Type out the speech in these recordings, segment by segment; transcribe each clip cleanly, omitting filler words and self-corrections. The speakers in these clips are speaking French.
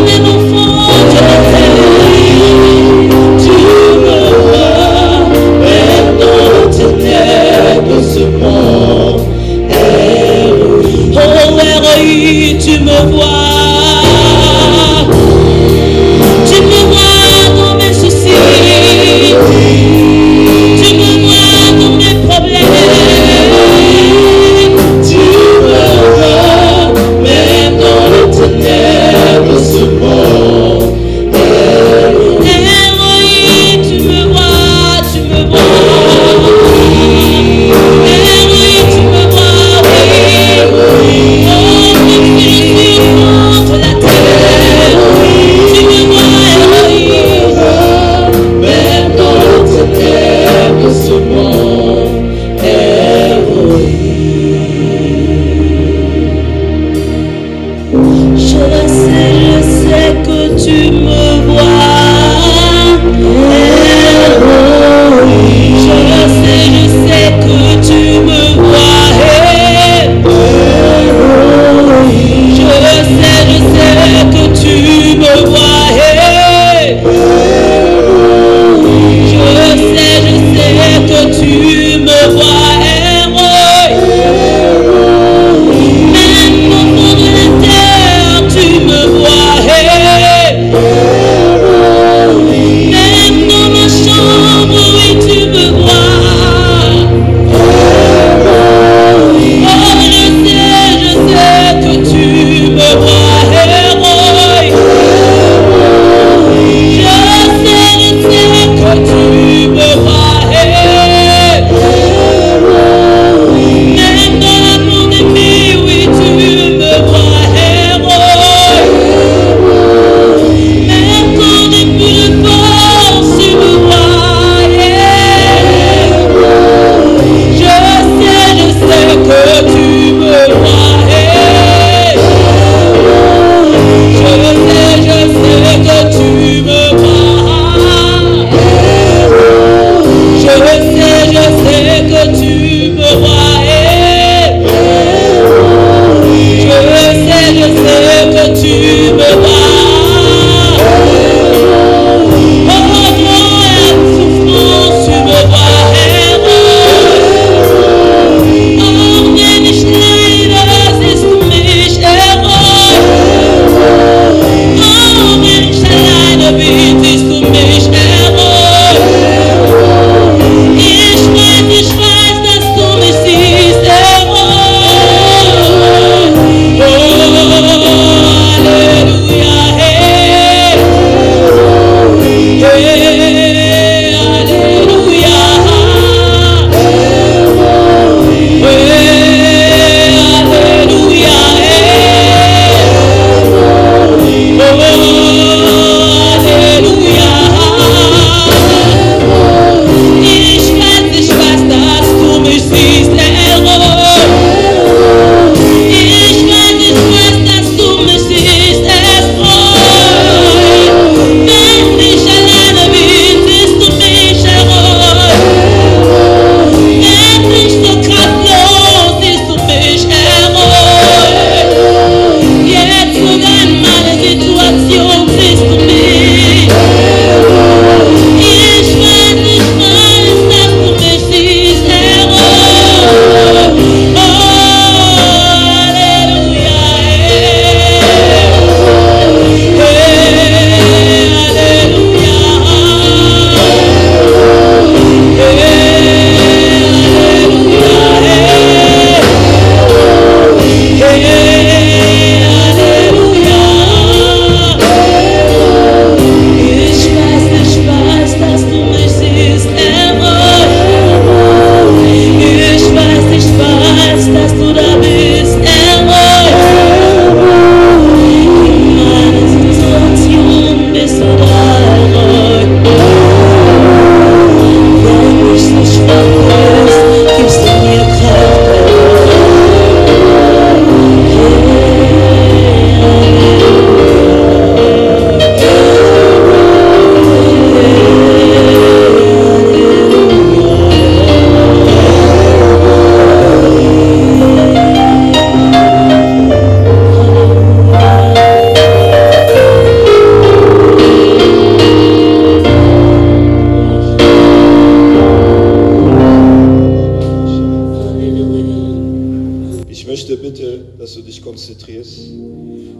Même au fond de la terre, tu me vois.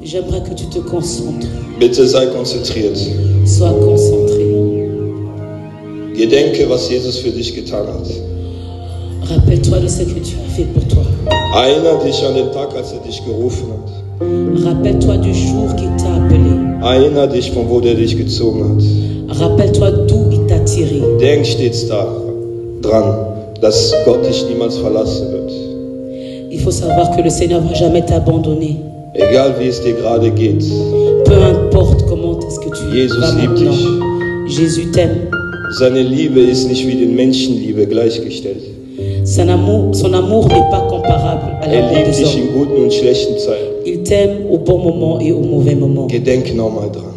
J'aimerais que tu te concentres. Bitte sei konzentriert. Sois concentré. Gedenke, was Jesus für dich getan hat. Rappelle-toi de ce que Dieu a fait pour toi. Erinnere dich an den Tag, als dich gerufen hat. Rappelle-toi du jour qu'il t'a appelé. Erinnere dich, von wo der dich gezogen hat. Rappelle-toi d'où il t'a tiré. Denk stets dran, dass Gott dich niemals verlassen wird. Il faut savoir que le Seigneur ne va jamais t'abandonner. Egal wie es dir gerade geht. Peu importe comment est-ce que tu Jesus vas liebt maintenant. dich. Jésus t'aime. Seine Liebe ist nicht wie den Menschenliebe gleichgestellt. Son amour n'est pas comparable à l'amour Liebt des dich hommes. in guten und schlechten Zeiten. Il t'aime au bon moment et au mauvais moment. Gedenk nochmal dran,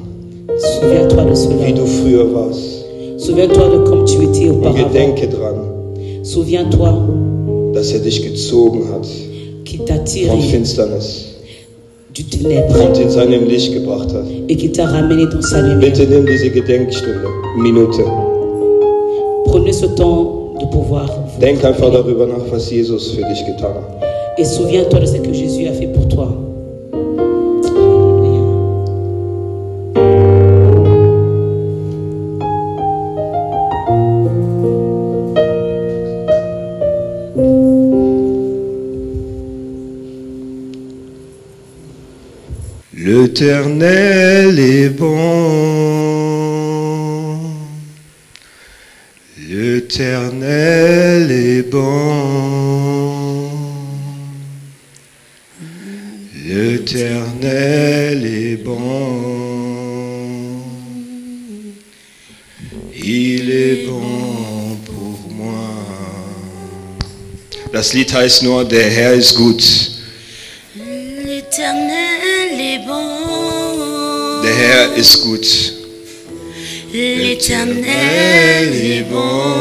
Souviens-toi de cela. wie du früher warst. Souviens-toi de comme tu étais Und auparavant. gedenke dran, Souviens-toi dass dich gezogen hat qu'il t'a von tiré Finsternis du ténèbre und in seinem Licht gebracht hat. et qu'il t'a ramené dans sa lumière. Bitte nimm diese Gedenkstunde, Minute. Prenez ce temps de pouvoir vous Denk einfach rappeler. darüber nach, was Jesus für dich getan hat. Et souviens-toi de ce que Jésus a fait pour toi. L'Éternel est bon. L'Éternel est bon. L'Éternel est bon. Il est bon pour moi. Das Lied heißt nur, der Herr ist gut. L'Éternel est bon. Der Herr ist gut. L'Éternel est bon.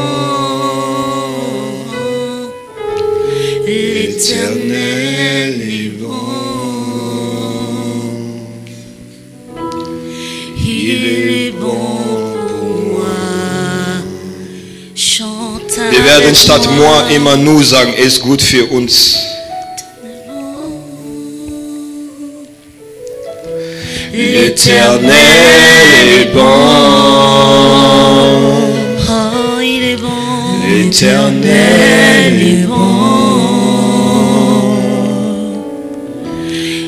L'Éternel est bon. Il est bon pour moi. Chante Wir werden avec statt moi. moi immer nur sagen, er ist gut für uns. L'Éternel est bon. Oh, il est bon. L'Éternel est bon.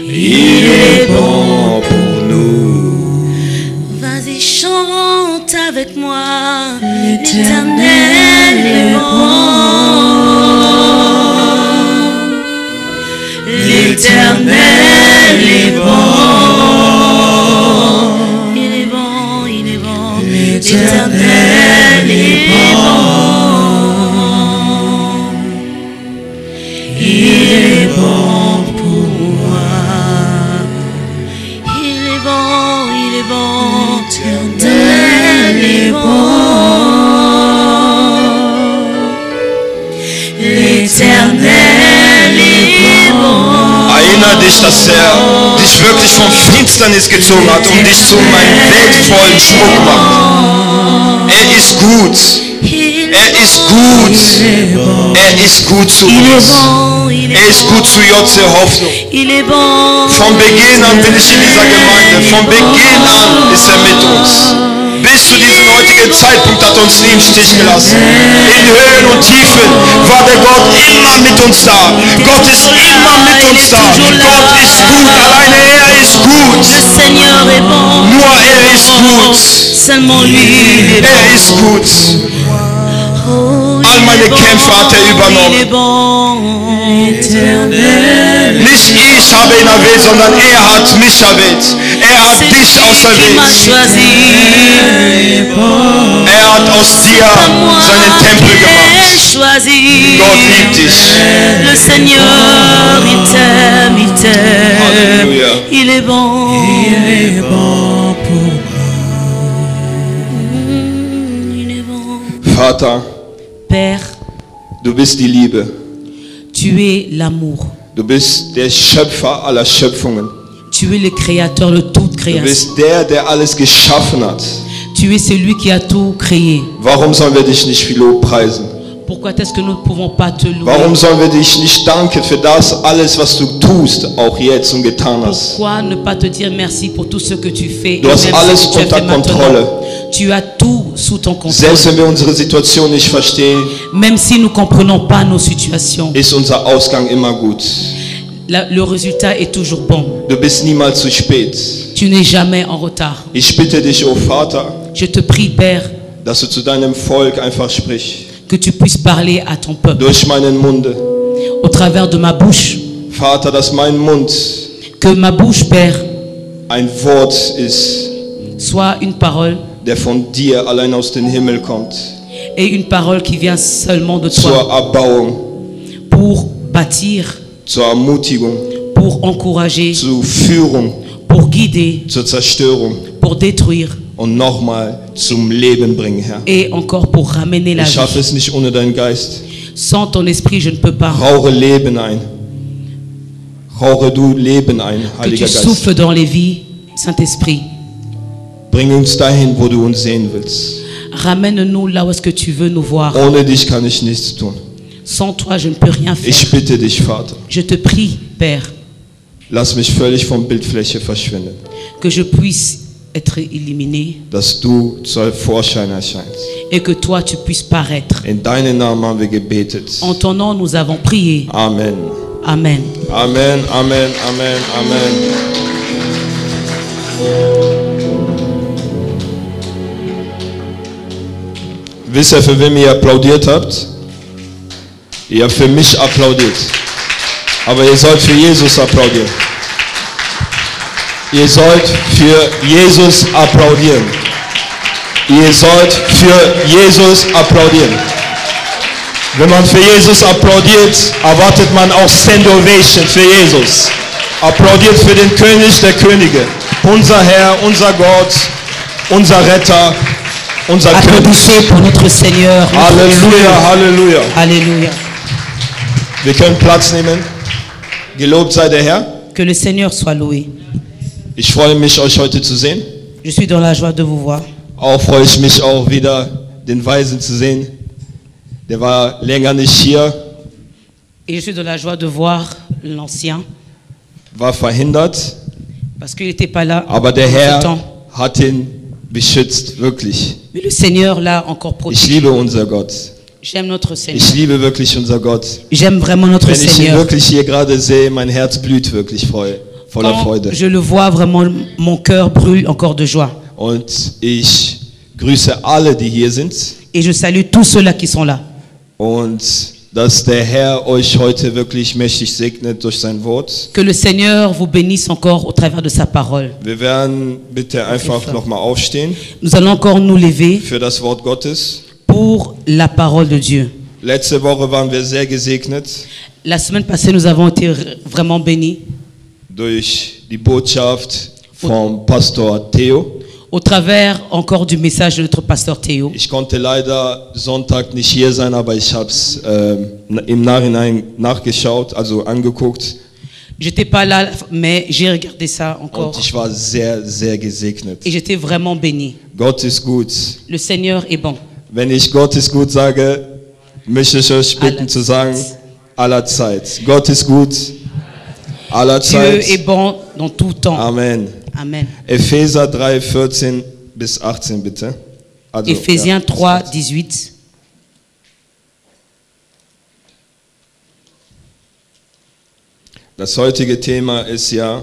Il est bon pour nous. Vas-y, chante avec moi. L'Éternel est bon. L'Éternel est bon. Il est bon, il est bon. L'Éternel est bon. Il est bon pour moi. Il est bon, il est bon. L'Éternel est bon. L'Éternel est bon. Erinnere dich, dass er dich wirklich von Finsternis gezogen hat und dich zu einem wertvollen Schmuck macht. Er ist gut. Er ist gut. Er ist gut zu uns. Er ist gut zu Jotze Hoffnung. Il est bon. Von Beginn an bin ich in dieser Gemeinde. Von Beginn an ist er mit uns. Bis zu diesem heutigen Zeitpunkt hat er uns nie im Stich gelassen. In Höhen und Tiefen war der Gott immer mit uns da. Gott ist immer mit uns da. Gott ist gut. Alleine er ist gut. Le Seigneur est bon. Nur er ist gut. Seulement lui est bon. Er ist gut. Oh, All meine Kämpfe hat er il est übernommen. bon. Éternel. Nicht ich habe ihn erwählt, sondern er hat mich erwählt. Er hat dich Qui m'a auserwählt. choisi. Er hat aus dir seinen Tempel gemacht. Choisi. Gott liebt dich. Le Seigneur, il t'aime, il t'aime. Halleluja. Il est bon. Il est bon pour moi. Il est bon. Vater, Père, du bist die Liebe. tu es l'amour. Du bist der Schöpfer aller Schöpfungen. Tu es le créateur de toute Du création. bist der alles geschaffen hat. Tu es celui qui a tout créé. Warum sollen wir dich nicht viel Lob preisen? Pourquoi est-ce que nous ne pouvons pas te louer? Warum sollen wir dich nicht danken für das alles, was du tust, auch jetzt und getan hast? Pourquoi ne pas te dire merci pour tout ce que tu fais? Du hast et même alles ce que tu as unter fait maintenant. Kontrolle. Tu as tout sous ton contrôle. Selbst wenn wir unsere Situation nicht verstehen, Même si nous ne comprenons pas nos situations, ist unser Ausgang immer gut. le résultat est toujours bon. Du bist niemals zu spät. Tu n'es jamais en retard. Ich bitte dich, oh Vater, Je te prie, Père, dass du zu deinem Volk einfach sprichst. que tu puisses parler à ton peuple Durch meinen Munde. au travers de ma bouche. Vater, dass mein Mund Que ma bouche, Père, ein Wort ist, soit une parole der von dir allein aus dem Himmel kommt. et une parole qui vient seulement de Zur toi Erbauung, pour bâtir, zur Ermutigung, pour encourager, zur Führung, pour guider, zur Zerstörung pour détruire und nochmal zum Leben bringen, Herr. et encore pour ramener la Ich schaffe vie. es nicht ohne deinen Geist. Sans ton esprit, je ne peux pas. Hauche Leben ein. Hauche du Leben ein, Que Heiliger tu Geist. souffles dans les vies, Saint-Esprit. Bring uns dahin, wo du uns sehen willst. Ramène-nous là où est-ce que tu veux nous voir. Ohne dich kann ich nichts tun. Sans toi, je ne peux rien faire. Ich bitte dich, Vater, Je te prie, Père, lass mich völlig von Bildfläche verschwinden, que je puisse être éliminé dass du zum Vorschein erscheinst. et que toi, tu puisses paraître. In deinen Namen haben wir gebetet. En ton nom, nous avons prié. Amen. Amen. Amen, Amen, Amen, Amen. Wisst ihr, für wen ihr applaudiert habt? Ihr habt für mich applaudiert. Aber ihr sollt für Jesus applaudieren. Ihr sollt für Jesus applaudieren. Ihr sollt für Jesus applaudieren. Wenn man für Jesus applaudiert, erwartet man auch Stand Ovation für Jesus. Applaudiert für den König der Könige. Unser Herr, unser Gott, unser Retter, unser König. Applaudissez pour notre Seigneur. notre Halleluja, Dieu. Halleluja. Alléluia. Wir können Platz nehmen. Gelobt sei der Herr. Que le Seigneur soit loué. Ich freue mich, euch heute zu sehen. Je suis dans la joie de vous voir. Auch freue ich mich auch wieder, den Weisen zu sehen. Der war länger nicht hier, Et je suis dans la joie de voir l'ancien, war verhindert, parce qu'il n'était pas là. aber der en ce Herr temps. hat ihn beschützt, wirklich. Mais le Seigneur l'a encore Ich protégé. liebe unser Gott. J'aime notre Seigneur. Ich liebe wirklich unser Gott. J'aime vraiment notre Wenn ich ihn Seigneur. wirklich hier gerade sehe, mein Herz blüht wirklich voller Quand Freude. je le vois, vraiment, mon cœur brûle encore de joie. Und ich grüße alle, die hier sind. Et je salue tous ceux-là qui sont là. Und dass der Herr euch heute wirklich mächtig segnet durch sein Wort. Que le Seigneur vous bénisse encore au travers de sa parole. Wir werden bitte einfach nochmal aufstehen Nous allons encore nous lever für das Wort Gottes. pour la parole de Dieu. Letzte Woche waren wir sehr gesegnet La semaine passée, nous avons été vraiment bénis durch die Botschaft vom Pastor Theo. au travers encore du message de notre pasteur Théo. Ich konnte leider Sonntag nicht hier sein, aber ich habe es im Nachhinein nachgeschaut, also angeguckt. J'étais pas là, mais j'ai regardé ça encore. Und ich war sehr, sehr gesegnet. Et j'étais vraiment béni. Gott ist gut. Le Seigneur est bon. Wenn ich Gott ist gut sage, möchte ich euch bitten Aller zu sagen, aller Zeit. Gott ist gut, aller Dieu est Zeit. bon dans tout temps. Amen. Amen. Epheser 3, 14 bis 18 bitte. Also, Éphésiens ja, 3, 18. Das heutige Thema ist ja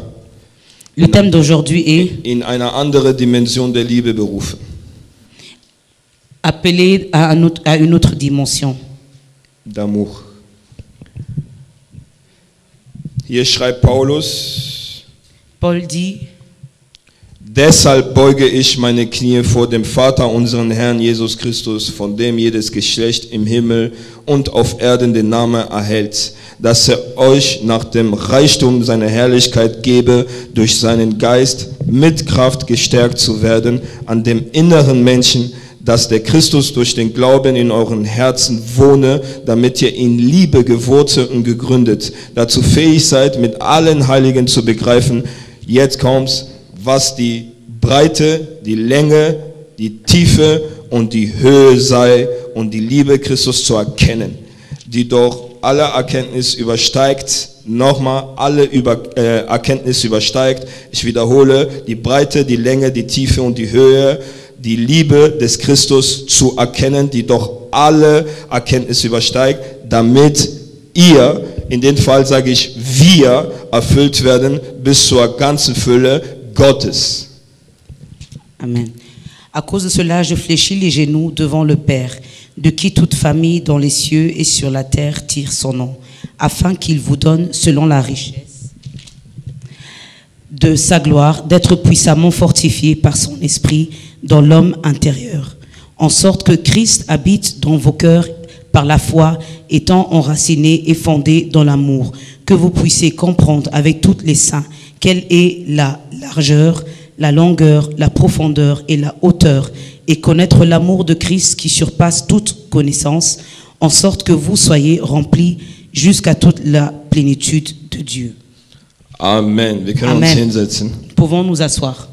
Le thème d'aujourd'hui est in eine andere Dimension der Liebe berufen. appelé à une autre dimension. D'amour. Hier schreibt Paulus, Paul dit, deshalb beuge ich meine Knie vor dem Vater, unseren Herrn Jesus Christus, von dem jedes Geschlecht im Himmel und auf Erden den Namen erhält, dass er euch nach dem Reichtum seiner Herrlichkeit gebe, durch seinen Geist mit Kraft gestärkt zu werden, an dem inneren Menschen, dass der Christus durch den Glauben in euren Herzen wohne, damit ihr in Liebe gewurzelt und gegründet, dazu fähig seid, mit allen Heiligen zu begreifen, jetzt kommt's, was die Breite, die Länge, die Tiefe und die Höhe sei und die Liebe Christus zu erkennen, die doch alle Erkenntnis übersteigt, nochmal alle Erkenntnis übersteigt. Ich wiederhole, die Breite, die Länge, die Tiefe und die Höhe, die Liebe des Christus zu erkennen, die doch alle Erkenntnis übersteigt, damit ihr, in dem Fall sage ich, wir erfüllt werden bis zur ganzen Fülle Gottes. Amen. À cause de cela, je fléchis les genoux devant le Père, de qui toute famille dans les cieux et sur la terre tire son nom, afin qu'il vous donne, selon la richesse de sa gloire, d'être puissamment fortifié par son esprit dans l'homme intérieur, en sorte que Christ habite dans vos cœurs par la foi, étant enraciné et fondé dans l'amour, que vous puissiez comprendre avec tous les saints quelle est la largeur, la longueur, la profondeur et la hauteur, et connaître l'amour de Christ qui surpasse toute connaissance, en sorte que vous soyez remplis jusqu'à toute la plénitude de Dieu. Amen. Wir können uns Amen. hinsetzen. Pouvons nous asseoir.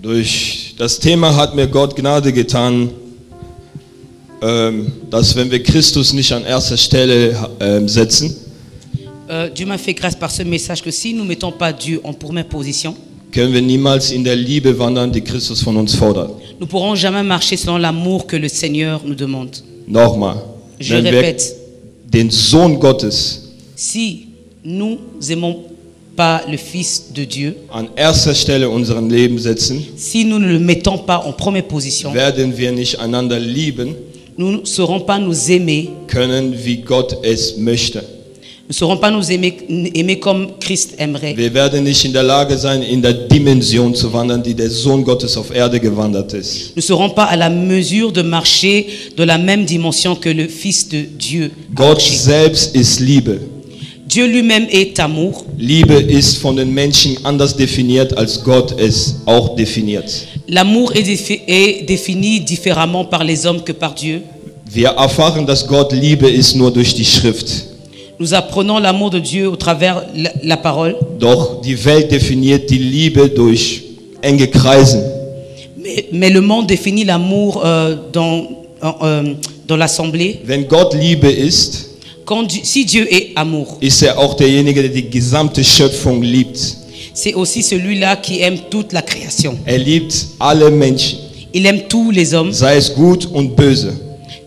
Durch das Thema hat mir Gott Gnade getan, dass wenn wir Christus nicht an erster Stelle setzen, Dieu m'a fait grâce par ce message que si nous ne mettons pas Dieu en première position, können wir niemals in der Liebe wandern, die Christus von uns fordert. nous ne pourrons jamais marcher selon l'amour que le Seigneur nous demande. Nochmal, Je wenn wir répète, den Sohn Gottes si nous n'aimons pas le Fils de Dieu, an erster Stelle in unserem Leben setzen, si nous ne le mettons pas en première position, werden wir nicht einander lieben nous ne saurons pas nous aimer, können, wie Gott es möchte. nous ne saurons pas nous aimer comme Christ aimerait. Wir werden nicht in der Lage sein, in der Dimension zu wandern, die der Sohn Gottes auf Erde gewandert ist. Nous ne serons pas à la mesure de marcher de la même dimension que le Fils de Dieu a Gott marché. selbst ist Liebe. Dieu lui-même est amour. Liebe ist von den Menschen anders definiert, als Gott es auch definiert. L'amour est défini différemment par les hommes que par Dieu. Wir erfahren, dass Gott Liebe ist, nur durch die Schrift. Nous apprenons l'amour de Dieu au travers la parole. Doch die Welt definiert die Liebe durch enge Kreisen. Mais le monde définit l'amour dans l'assemblée. Wenn Gott Liebe ist, Si Dieu est amour, ist er auch derjenige, der die gesamte Schöpfung liebt. c'est aussi celui-là qui aime toute la création. Er liebt alle Menschen, Il aime tous les hommes, sei es gut und böse.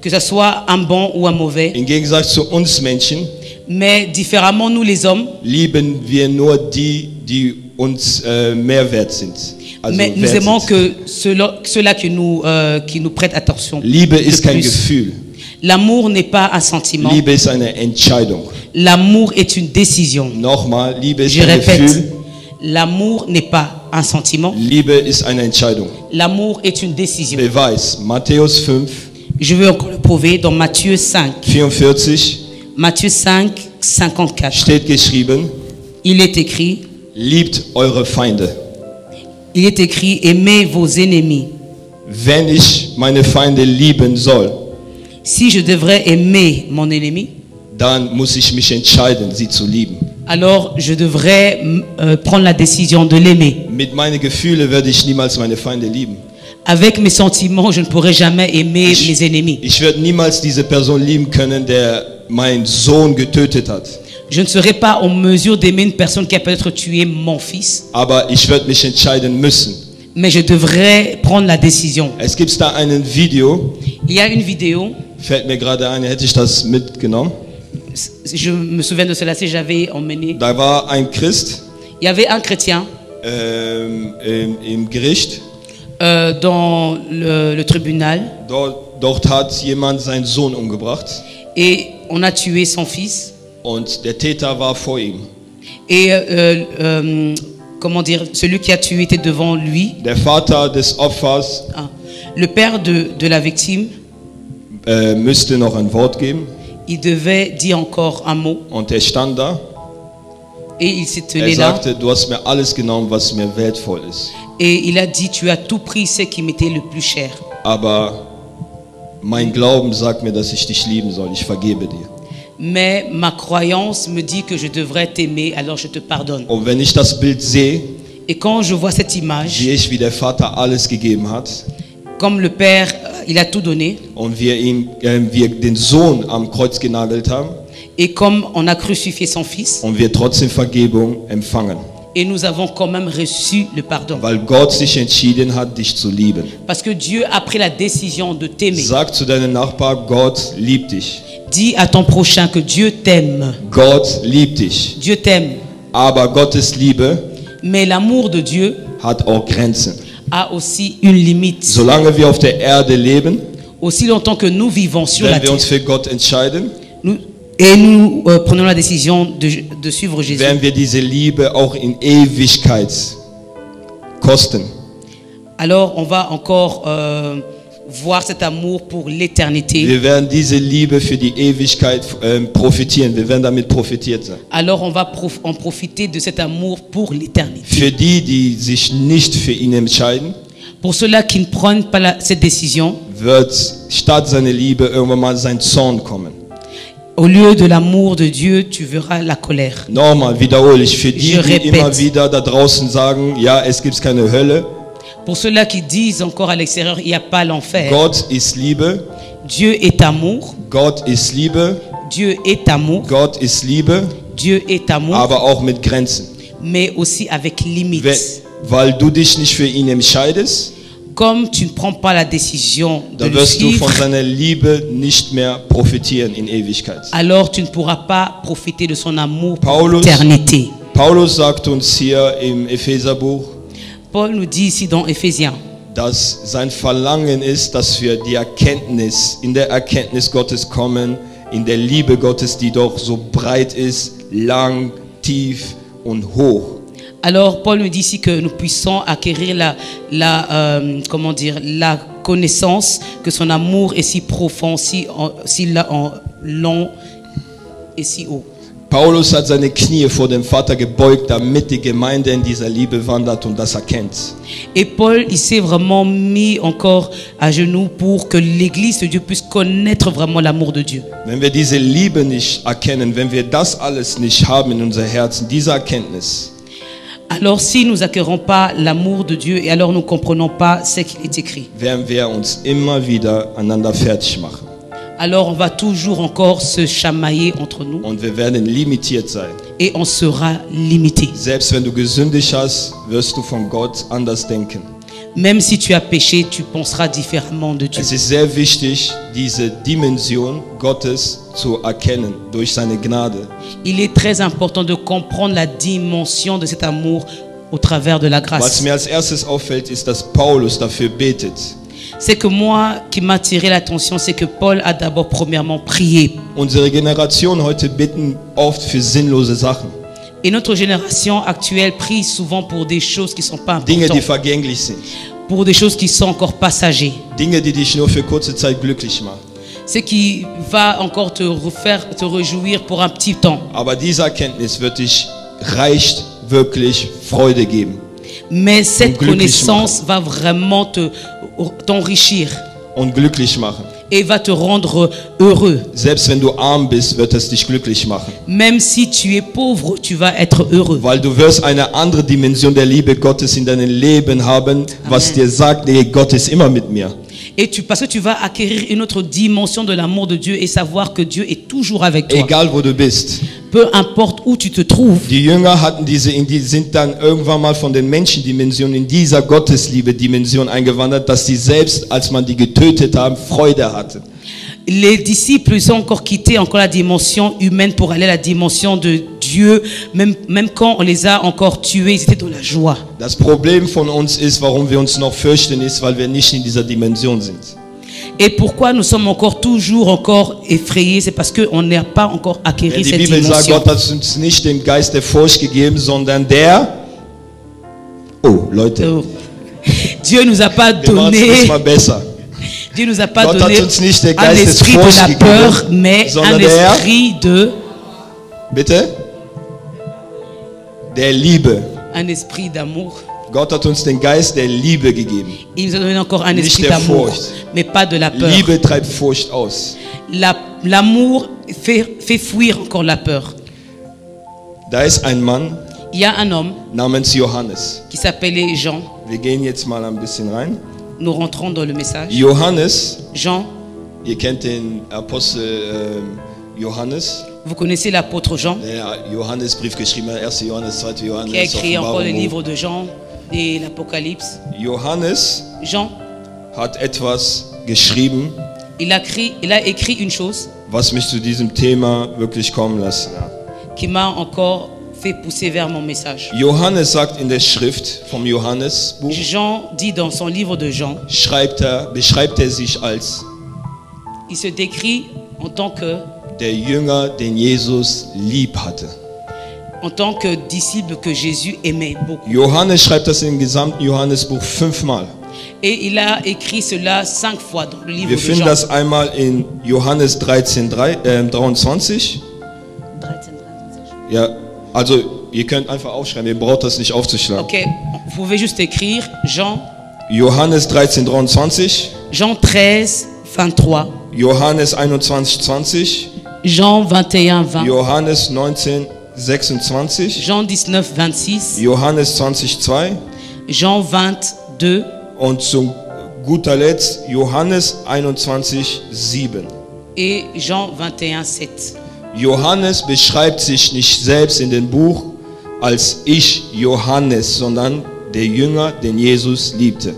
que ce soit un bon ou un mauvais. Im Gegensatz zu uns Menschen Mais différemment, nous les hommes, lieben wir nur die, die uns mehr wert sind. Also mais nous wert aimons sind. que ceux-là qui nous prêtent attention. Liebe ist le kein plus. Gefühl. L'amour n'est pas un sentiment. Liebe ist eine Entscheidung. L'amour est une décision. Nochmal, Liebe ist Je kein répète, Gefühl. l'amour n'est pas un sentiment. Liebe ist eine Entscheidung. L'amour est une décision. Beweis, Matthäus 5, Je veux encore le prouver dans Matthieu 5. 44 Matthieu 5, 54. steht geschrieben, Il est écrit, liebt eure Feinde. il est écrit, aimez vos ennemis. Wenn ich meine Feinde lieben soll, Si je devrais aimer mon ennemi, dann muss ich mich entscheiden, sie zu lieben. alors je devrais prendre la décision de l'aimer. Mit meinen Gefühlen werde ich niemals meine Feinde lieben. Avec mes sentiments, je ne pourrai jamais aimer mes ennemis. Ich werde niemals diese Person lieben können, der meinen Sohn getötet hat. Je ne serai pas en mesure d'aimer une personne qui a peut-être tué mon fils, Aber ich werde mich entscheiden müssen. mais je devrais prendre la décision. Es gibt da ein Video, Il y a une vidéo, fällt mir gerade ein, hätte ich das mitgenommen. je me souviens de cela si j'avais emmené. Da war ein Christ Il y avait un chrétien im Gericht. dans le tribunal Dort hat jemand seinen Sohn umgebracht et on a tué son fils. und der Täter war vor ihm. Et comment dire, celui qui a tué était devant lui. Der Vater des Opfers Ah. Le père de la victime, müsste noch ein Wort geben il devait dire encore un mot und er stand da. et il s'est Er tenu là sagte, du hast mir alles genommen, was mir wertvoll ist. et il a dit, tu as tout pris ce qui m'était le plus cher. Aber mein Glauben sagt mir, dass ich dich lieben soll. Ich vergebe dir. Mais ma croyance me dit que je devrais t'aimer, alors je te pardonne. Und wenn ich das Bild sehe, Et quand je vois cette image, sehe ich, wie der Vater alles gegeben hat comme le Père, il a tout donné, und wir den Sohn am Kreuz genagelt haben et comme on a crucifié son Fils, und wir trotzdem Vergebung empfangen, et nous avons quand même reçu le pardon. weil Gott sich entschieden hat, dich zu lieben. Parce que Dieu a pris la décision de t'aimer. Sag zu deinem Nachbar, Gott liebt dich. Dis à ton prochain que Dieu t'aime. Gott liebt dich. Dieu t'aime. Aber Gottes Liebe Mais l'amour de Dieu hat auch Grenzen. a aussi une limite. Solange wir auf der Erde leben, Aussi longtemps que nous vivons sur la wenn wir terre uns für Gott entscheiden, nous prenons la décision de suivre Jésus, werden wir diese Liebe auch in Ewigkeit kosten. alors on va encore voir cet amour pour l'éternité. Wir werden diese Liebe für die Ewigkeit profitieren. Wir werden damit profitiert sein. Alors on va en profiter de cet amour pour l'éternité. Für die sich nicht für ihn entscheiden, Pour ceux-là qui ne prennent pas cette décision, wird statt seiner Liebe irgendwann mal sein Zorn kommen. au lieu de l'amour de Dieu, tu verras la colère. Nochmal, wiederhole ich, für die répète. immer wieder da draußen sagen, ja, es gibt keine Hölle. Pour ceux-là qui disent encore à l'extérieur, il n'y a pas l'enfer. Gott ist Liebe. Dieu est amour. Gott ist Liebe. Dieu est amour. Gott ist Liebe, Dieu est amour, aber auch mit Grenzen. mais aussi avec limite. Weil du dich nicht für ihn entscheidest, Comme tu ne prends pas la décision de dann le wirst du suivre, von seiner Liebe nicht mehr profitieren in Ewigkeit. alors tu ne pourras pas profiter de son amour pour Paulus- l'éternité. Paulus sagt uns hier im Epheserbuch, Paul nous dit ici dans Éphésiens dass sein Verlangen ist, dass wir in der Erkenntnis Gottes kommen, in der Liebe Gottes, die doch so breit ist, lang, tief und hoch. Alors Paul nous dit ici que nous puissions acquérir la connaissance, que son amour est si profond, si long et si haut. Paulus hat seine Knie vor dem Vater gebeugt, damit die Gemeinde in dieser Liebe wandert und das erkennt. Et Paul, il s'est vraiment mis encore à genoux pour que l'Église de Dieu puisse connaître vraiment l'amour de Dieu. Wenn wir diese Liebe nicht erkennen, wenn wir das alles nicht haben in unser Herzen, diese Erkenntnis, Alors si nous n'acquérons pas l'amour de Dieu et alors nous ne comprenons pas ce qu'il est écrit, werden wir uns immer wieder einander fertig machen. alors on va toujours encore se chamailler entre nous Und wir werden limitiert sein. et on sera limité. Selbst wenn du gesündigt hast, wirst du von Gott anders denken. Même si tu as péché, tu penseras différemment de Dieu. Es ist sehr wichtig, diese Dimension Gottes zu erkennen durch seine Gnade. Il est très important de comprendre la dimension de cet amour au travers de la Was grâce. mir als erstes auffällt, ist, dass Paulus dafür betet. C'est que moi, qui m'a attiré l'attention, c'est que Paul a d'abord premièrement prié. Unsere Generation heute bitten oft für sinnlose Sachen. Et notre génération actuelle prie souvent pour des choses qui ne sont pas Dinge, die importantes, vergänglich sind. pour des choses qui sont encore passagères. Dinge, die dich nur für kurze Zeit glücklich machen. Ce qui va encore te réjouir pour un petit temps. Aber diese Erkenntnis wird dich reich wirklich Freude geben Mais cette glücklich connaissance va vraiment t'enrichir und glücklich machen. et va te rendre heureux. Selbst wenn du arm bist, wird es dich glücklich machen. Même si tu es pauvre, tu vas être heureux. Weil du wirst eine andere Dimension der Liebe Gottes in deinem Leben haben, was dir sagt, nee, Gott ist immer mit mir. Et parce que tu vas acquérir une autre dimension de l'amour de Dieu et savoir que Dieu est toujours avec toi. Egal wo du bist. Peu importe où tu te trouves. Die Jünger hatten sind dann irgendwann mal von den Menschendimensionen in dieser Gottesliebe-Dimension eingewandert, dass sie selbst, als man die getötet haben, Freude hatten. Les disciples, ils ont encore quitté encore la dimension humaine pour aller à la dimension de Dieu. Même quand on les a encore tués, ils étaient dans la joie. Das Problem von uns ist, warum wir uns noch fürchten, ist, weil wir nicht in dieser Dimension sind. Et pourquoi nous sommes toujours effrayés, c'est parce qu'on n'a pas encore acquis Denn die cette Bibel sagt, dimension. Gott hat uns nicht den Geist der Furcht gegeben, sondern Leute, Dieu nous a pas wir machen es donné, diesmal besser. Dieu nous a pas Gott donné hat uns nicht den un Geist des esprit de Furcht la peur, gegeben, mais un sondern esprit Bitte? Der Liebe. un esprit d'amour. Gott hat uns den Geist der Liebe gegeben. Il nous a donné encore un Nicht esprit der d'amour, Furcht. mais pas de la peur. Liebe treibt Furcht aus. L'amour fait fuir encore la peur. Da ist ein Mann, Il y a un homme namens Johannes. qui s'appelait Jean. Wir gehen jetzt mal ein bisschen rein. Nous rentrons dans le message. Johannes, Jean, ihr kennt den Apostel Johannes, vous connaissez l'apôtre Jean, der Johannesbrief geschrieben hat, 1. Johannes, 2. Johannes, qui a écrit encore le Offenbarung. livre de Jean et l'Apocalypse. Johannes Jean, hat etwas geschrieben, il a écrit une chose was mich zu diesem Thema wirklich kommen lassen hat. qui m'a encore fait pousser vers mon message. Johannes sagt in der Schrift vom Johannesbuch, Jean dit dans son livre de Jean, beschreibt er sich als il se décrit en tant que den Jesus lieb hatte. En tant que disciple que Jésus aimait beaucoup. Johannes schreibt das im gesamten Johannesbuch 5-mal. Et il a écrit cela 5 fois dans le livre Wir de finden Jean. das einmal in Johannes 13:23. Ja, also ihr könnt einfach aufschreiben, ihr braucht das nicht aufzuschlagen. Ok, vous pouvez juste écrire Jean, Johannes 13:23, Jean 13, 23, Johannes 21:20, Jean 21, 20, Johannes 19:26, Jean 19, 26, Johannes 20:2 Jean 22 und zum guter Letzt Johannes 21:7. et Jean 21, 7. Johannes beschreibt sich nicht selbst in dem Buch als ich Johannes, sondern der Jünger, den Jesus liebte.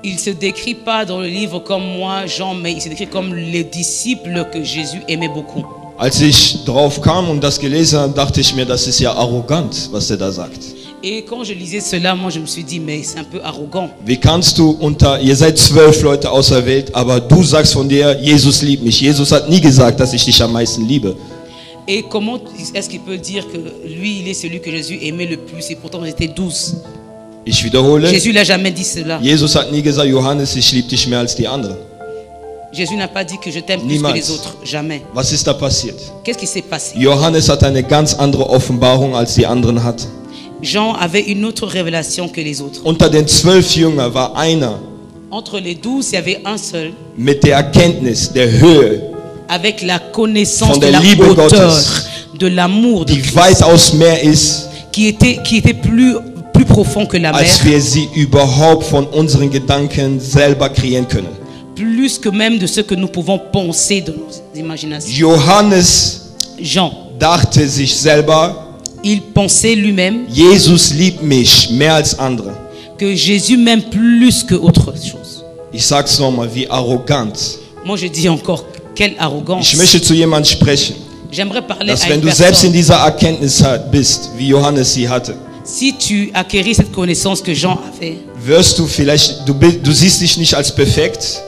Il ne se décrit pas dans le livre comme moi, Jean, mais il se décrit comme les disciples que Jésus aimait beaucoup. Als ich drauf kam und das gelesen habe, dachte ich mir, das ist ja arrogant, was er da sagt. Et quand je lisais cela, moi je me suis dit, mais c'est un peu arrogant. Wie kannst du ihr seid 12 Leute auserwählt, aber du sagst von dir, Jesus liebt mich. Jesus hat nie gesagt, dass ich dich am meisten liebe. Et comment est-ce qu'il peut dire que lui, il est celui que Jésus aimait le plus et pourtant on était 12? Ich wiederhole, Jésus n'a jamais dit cela. Jesus hat nie gesagt, Johannes, ich liebe dich mehr als die anderen. Jésus n'a pas dit que je t'aime plus Niemals. que les autres. Jamais. Was ist da passiert? Qu'est-ce qui s'est passé? Johannes hat eine ganz andere Offenbarung, als die anderen hatten. Jean avait une autre révélation que les autres. Unter den 12 Jüngern war einer Entre les 12, il y avait un seul mit der Erkenntnis, der Höhe, avec la connaissance Von de der la Liebe hauteur, Gottes, de l'amour de die Christ, weitaus mehr ist, qui était plus profond que la mer, als wir sie überhaupt von unseren Gedanken selber kreieren können. plus que même de ce que nous pouvons penser de nos imaginations. Johannes Jean, dachte sich selber, il pensait lui-même Jesus liebt mich mehr als andere. que Jésus m'aime plus que autre chose. Ich sag's nochmal, wie arrogant. Moi, je dis encore, quelle arrogance. Ich möchte zu jemandem sprechen, J'aimerais parler dass à wenn une du selbst in personne. dieser Erkenntnis bist, wie Johannes sie hatte, Si tu acquéris cette connaissance que Jean avait, wirst du vielleicht, du siehst dich nicht als perfekt,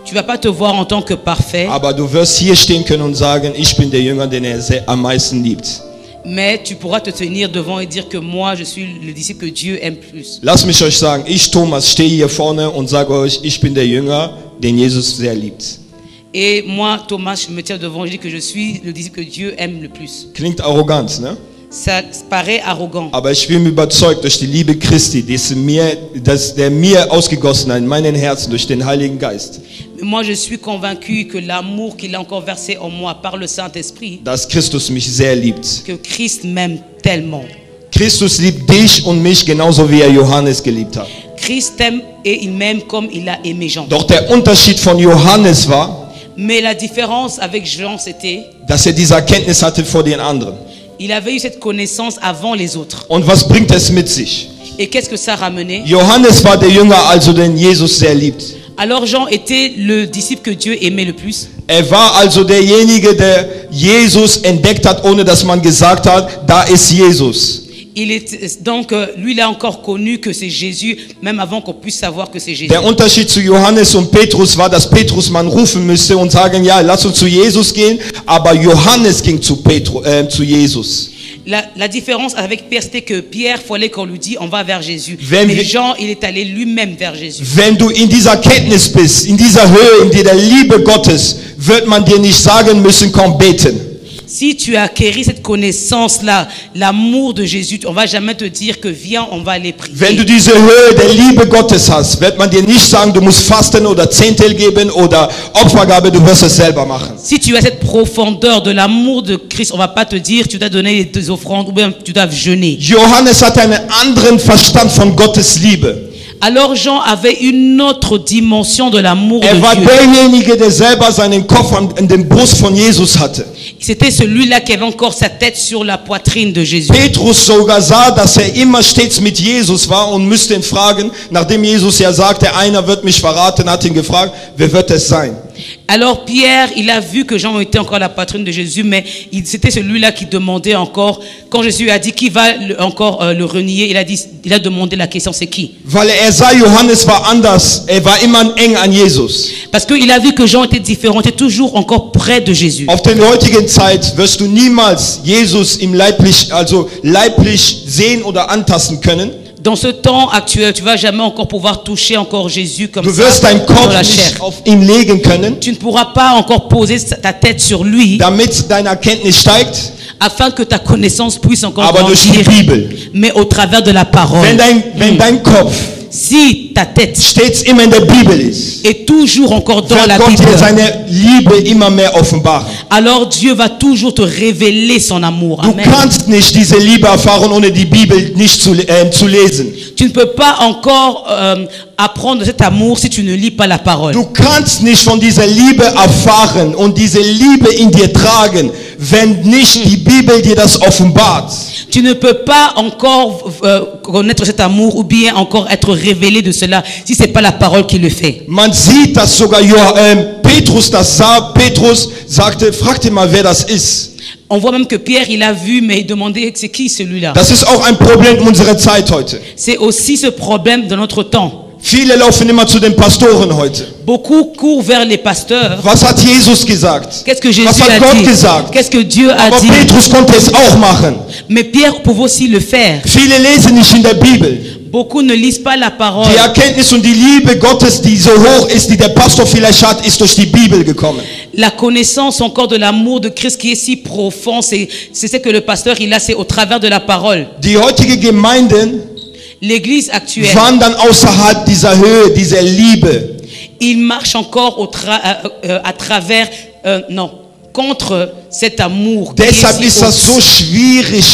tu vas pas te voir en tant que parfait, aber du wirst hier stehen können und sagen, ich bin der Jünger, den er am meisten liebt. mais tu pourras te tenir devant et dire que moi, je suis le disciple que Dieu aime plus. Lasst mich euch sagen, ich Thomas stehe hier vorne und sage euch, ich bin der Jünger, den Jesus sehr liebt. Et moi, Thomas, je me tiens devant et je dis que je suis le disciple que Dieu aime le plus. Klingt arrogant, ne? Ça paraît arrogant. Aber ich bin überzeugt durch die Liebe Christi, der mir ausgegossen hat in meinen Herzen durch den Heiligen Geist, Mais moi, je suis convaincu que l'amour qu'il a encore versé en moi par le Saint-Esprit, dass Christus mich sehr liebt. que Christ m'aime tellement. Christus liebt dich und mich genauso wie er Johannes geliebt hat. Christ t'aime et il m'aime comme il a aimé Jean. Doch der Unterschied von Johannes war, Mais la différence avec Jean, c'était, dass er diese Erkenntnis hatte vor den anderen. il avait eu cette connaissance avant les autres. Und was bringt es mit sich? Et qu'est-ce que ça ramenait? Johannes war der Jünger, also den Jesus sehr liebt. Alors Jean était le disciple que Dieu aimait le plus. Er war also derjenige, der Jesus entdeckt hat, ohne dass man gesagt hat, da ist Jesus. Donc lui, il a encore connu que c'est Jésus, même avant qu'on puisse savoir que c'est Jésus. Der Unterschied zu Johannes und Petrus war, dass Petrus man rufen müsste und sagen, ja, lass uns zu Jesus gehen, aber Johannes ging zu Jesus. La différence avec Pierre, c'était que Pierre, il fallait qu'on lui dise, on va vers Jésus. Wenn Mais wir- Jean, il est allé lui-même vers Jésus. Wenn du in dieser Kenntnis bist, in dieser Höhe, in der Liebe Gottes, wird man dir nicht sagen müssen, komm beten. Si tu as acquéri cette connaissance-là, l'amour de Jésus, on va jamais te dire que viens, on va aller Wenn du prier. diese Höhe der Liebe Gottes hast, wird man dir nicht sagen, du musst fasten oder Zehntel geben oder Opfergabe, du wirst es selber machen. Si tu as cette profondeur de l'amour de Christ, on va pas te dire tu dois donner des offrandes ou bien tu dois jeûner. Johannes hatte einen anderen Verstand von Gottes Liebe. Alors Jean avait une autre dimension de l'amour de War Dieu. derjenige, der selber seinen Kopf an den Brust von Jesus hatte. C'était celui-là qui avait encore sa tête sur la poitrine de Jésus. Petrus sogar sah, dass immer stets mit Jesus war und müsste ihn fragen, nachdem Jesus ja sagte, einer wird mich verraten, hat ihn gefragt, wer wird es sein? Alors Pierre, il a vu que Jean était encore la poitrine de Jésus, mais c'était celui-là qui demandait encore, quand Jésus a dit qui va encore le renier, il a demandé la question, c'est qui? Weil sah, Johannes war anders, war immer eng an Jesus. Parce qu'il a vu que Jean était différent, était toujours encore près de Jésus. Auf der heutigen Zeit wirst du niemals Jesus im leiblich sehen oder antasten können. Dans ce temps actuel, tu vas jamais encore pouvoir toucher encore Jésus comme Du ça wirst deinen dans Kopf la nicht chair. auf ihn legen können, Tu ne pourras pas encore poser ta tête sur lui damit deine Erkenntnis steigt, afin que ta connaissance puisse encore aber durch die grandir, Bibel. mais au travers de la parole. Wenn dein Kopf Si ta tête stets immer in der Bibel ist, est toujours encore dans wird la Gott Bible, dir seine Liebe immer mehr offenbaren. alors Dieu va toujours te révéler son amour. Du Amen. kannst nicht diese Liebe erfahren, ohne die Bibel nicht zu lesen. Tu ne peux pas encore apprendre cet amour si tu ne lis pas la parole. Du kannst nicht von dieser Liebe erfahren und diese Liebe in dir tragen, wenn nicht die Bibel dir das offenbart. Tu ne peux pas encore connaître cet amour ou bien encore être révélé de cela si c'est pas la parole qui le fait. Man sieht, dass sogar Petrus das sah. Petrus fragte mal, wer das ist. On voit même que Pierre, il a vu, mais il demandait c'est qui celui-là. Das ist auch ein Problem in unserer Zeit heute. C'est aussi ce problème de notre temps. Viele laufen immer zu den Pastoren heute. Beaucoup courent vers les pasteurs. Was hat Jesus gesagt? Qu'est-ce que Jésus Was hat a Gott dit? gesagt? Qu'est-ce que Dieu a Aber dit? Petrus konnte es auch machen. Mais Pierre pouvait aussi le faire. Viele lesen nicht in der Bibel. Beaucoup ne lisent pas la parole. Die Erkenntnis und die Liebe Gottes, die so hoch ist, die der Pastor vielleicht hat, ist durch die Bibel gekommen. La connaissance encore de l'amour de Christ qui est si profond, c'est ce que le pasteur il a, c'est au travers de la parole. Die heutige Gemeinden L'église actuelle, wandern außerhalb dieser Höhe, dieser Liebe. il marche encore à travers, contre cet amour. qui est Deshalb si ist das haut. so schwierig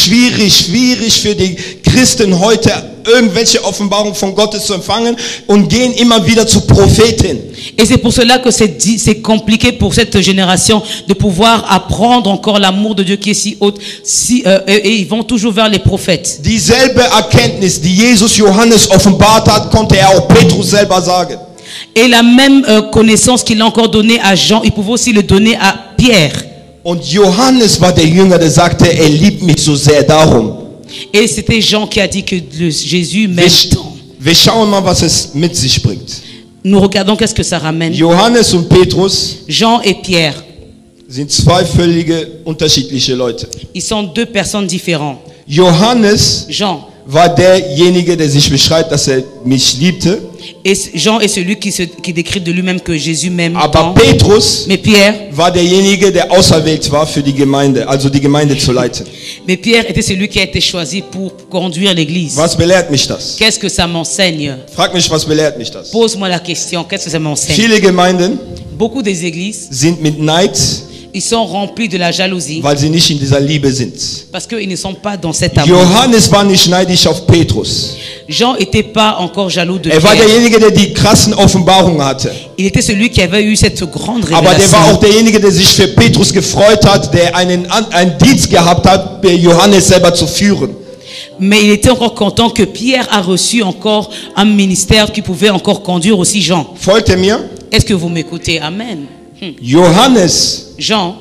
für die Christen heute, irgendwelche Offenbarungen von Gott zu empfangen und gehen immer wieder zu Propheten. Et c'est pour cela que c'est compliqué pour cette génération de pouvoir apprendre encore l'amour de Dieu qui est si haut, et ils vont toujours vers les prophètes. Dieselbe Erkenntnis, die Jesus Johannes offenbart hat, konnte auch Petrus selber sagen. Et la même connaissance qu'il a encore donnée à Jean, il pouvait aussi le donner à Pierre. Und Johannes war der Jünger, der sagte, er liebt mich so sehr darum. Et c'était Jean qui a dit que Jésus m'aime tant. Wir schauen mal, was es mit sich bringt. Nous regardons qu'est-ce que ça ramène. Johannes und Petrus Jean et Pierre, sind zwei völlige unterschiedliche Leute. ils sont deux personnes différentes. Johannes Jean, war derjenige, der sich beschreibt, dass er mich liebte. et Jean est celui qui décrit de lui-même que Jésus m'aime Aber tant. Petrus Mais Pierre war derjenige, der auserwählt war für die Gemeinde, also die Gemeinde zu leiten. était celui qui a été choisi pour conduire l'église. Was belehrt mich das? Qu'est-ce que ça m'enseigne? Frag mich, was belehrt mich das? Pose-moi la question, qu'est-ce que ça m'enseigne? Viele Gemeinden Beaucoup des églises, sind mit Neid, ils sont remplis de la jalousie weil sie nicht in dieser Liebe sind. parce qu'ils ne sont pas dans cet amour. Johannes war nicht neidisch auf Petrus. Jean n'était pas encore jaloux de Er war Pierre. derjenige, der die krassen Offenbarungen hatte. Il était celui qui avait eu cette grande Aber der war auch révélation. derjenige, der sich für Petrus gefreut hat, der einen Dienst gehabt hat, Johannes selber zu führen. Mais il était encore content que Pierre a reçu encore un ministère qui pouvait encore conduire aussi Jean. Folgt ihr mir? Est-ce que vous m'écoutez? Amen. Johannes Jean,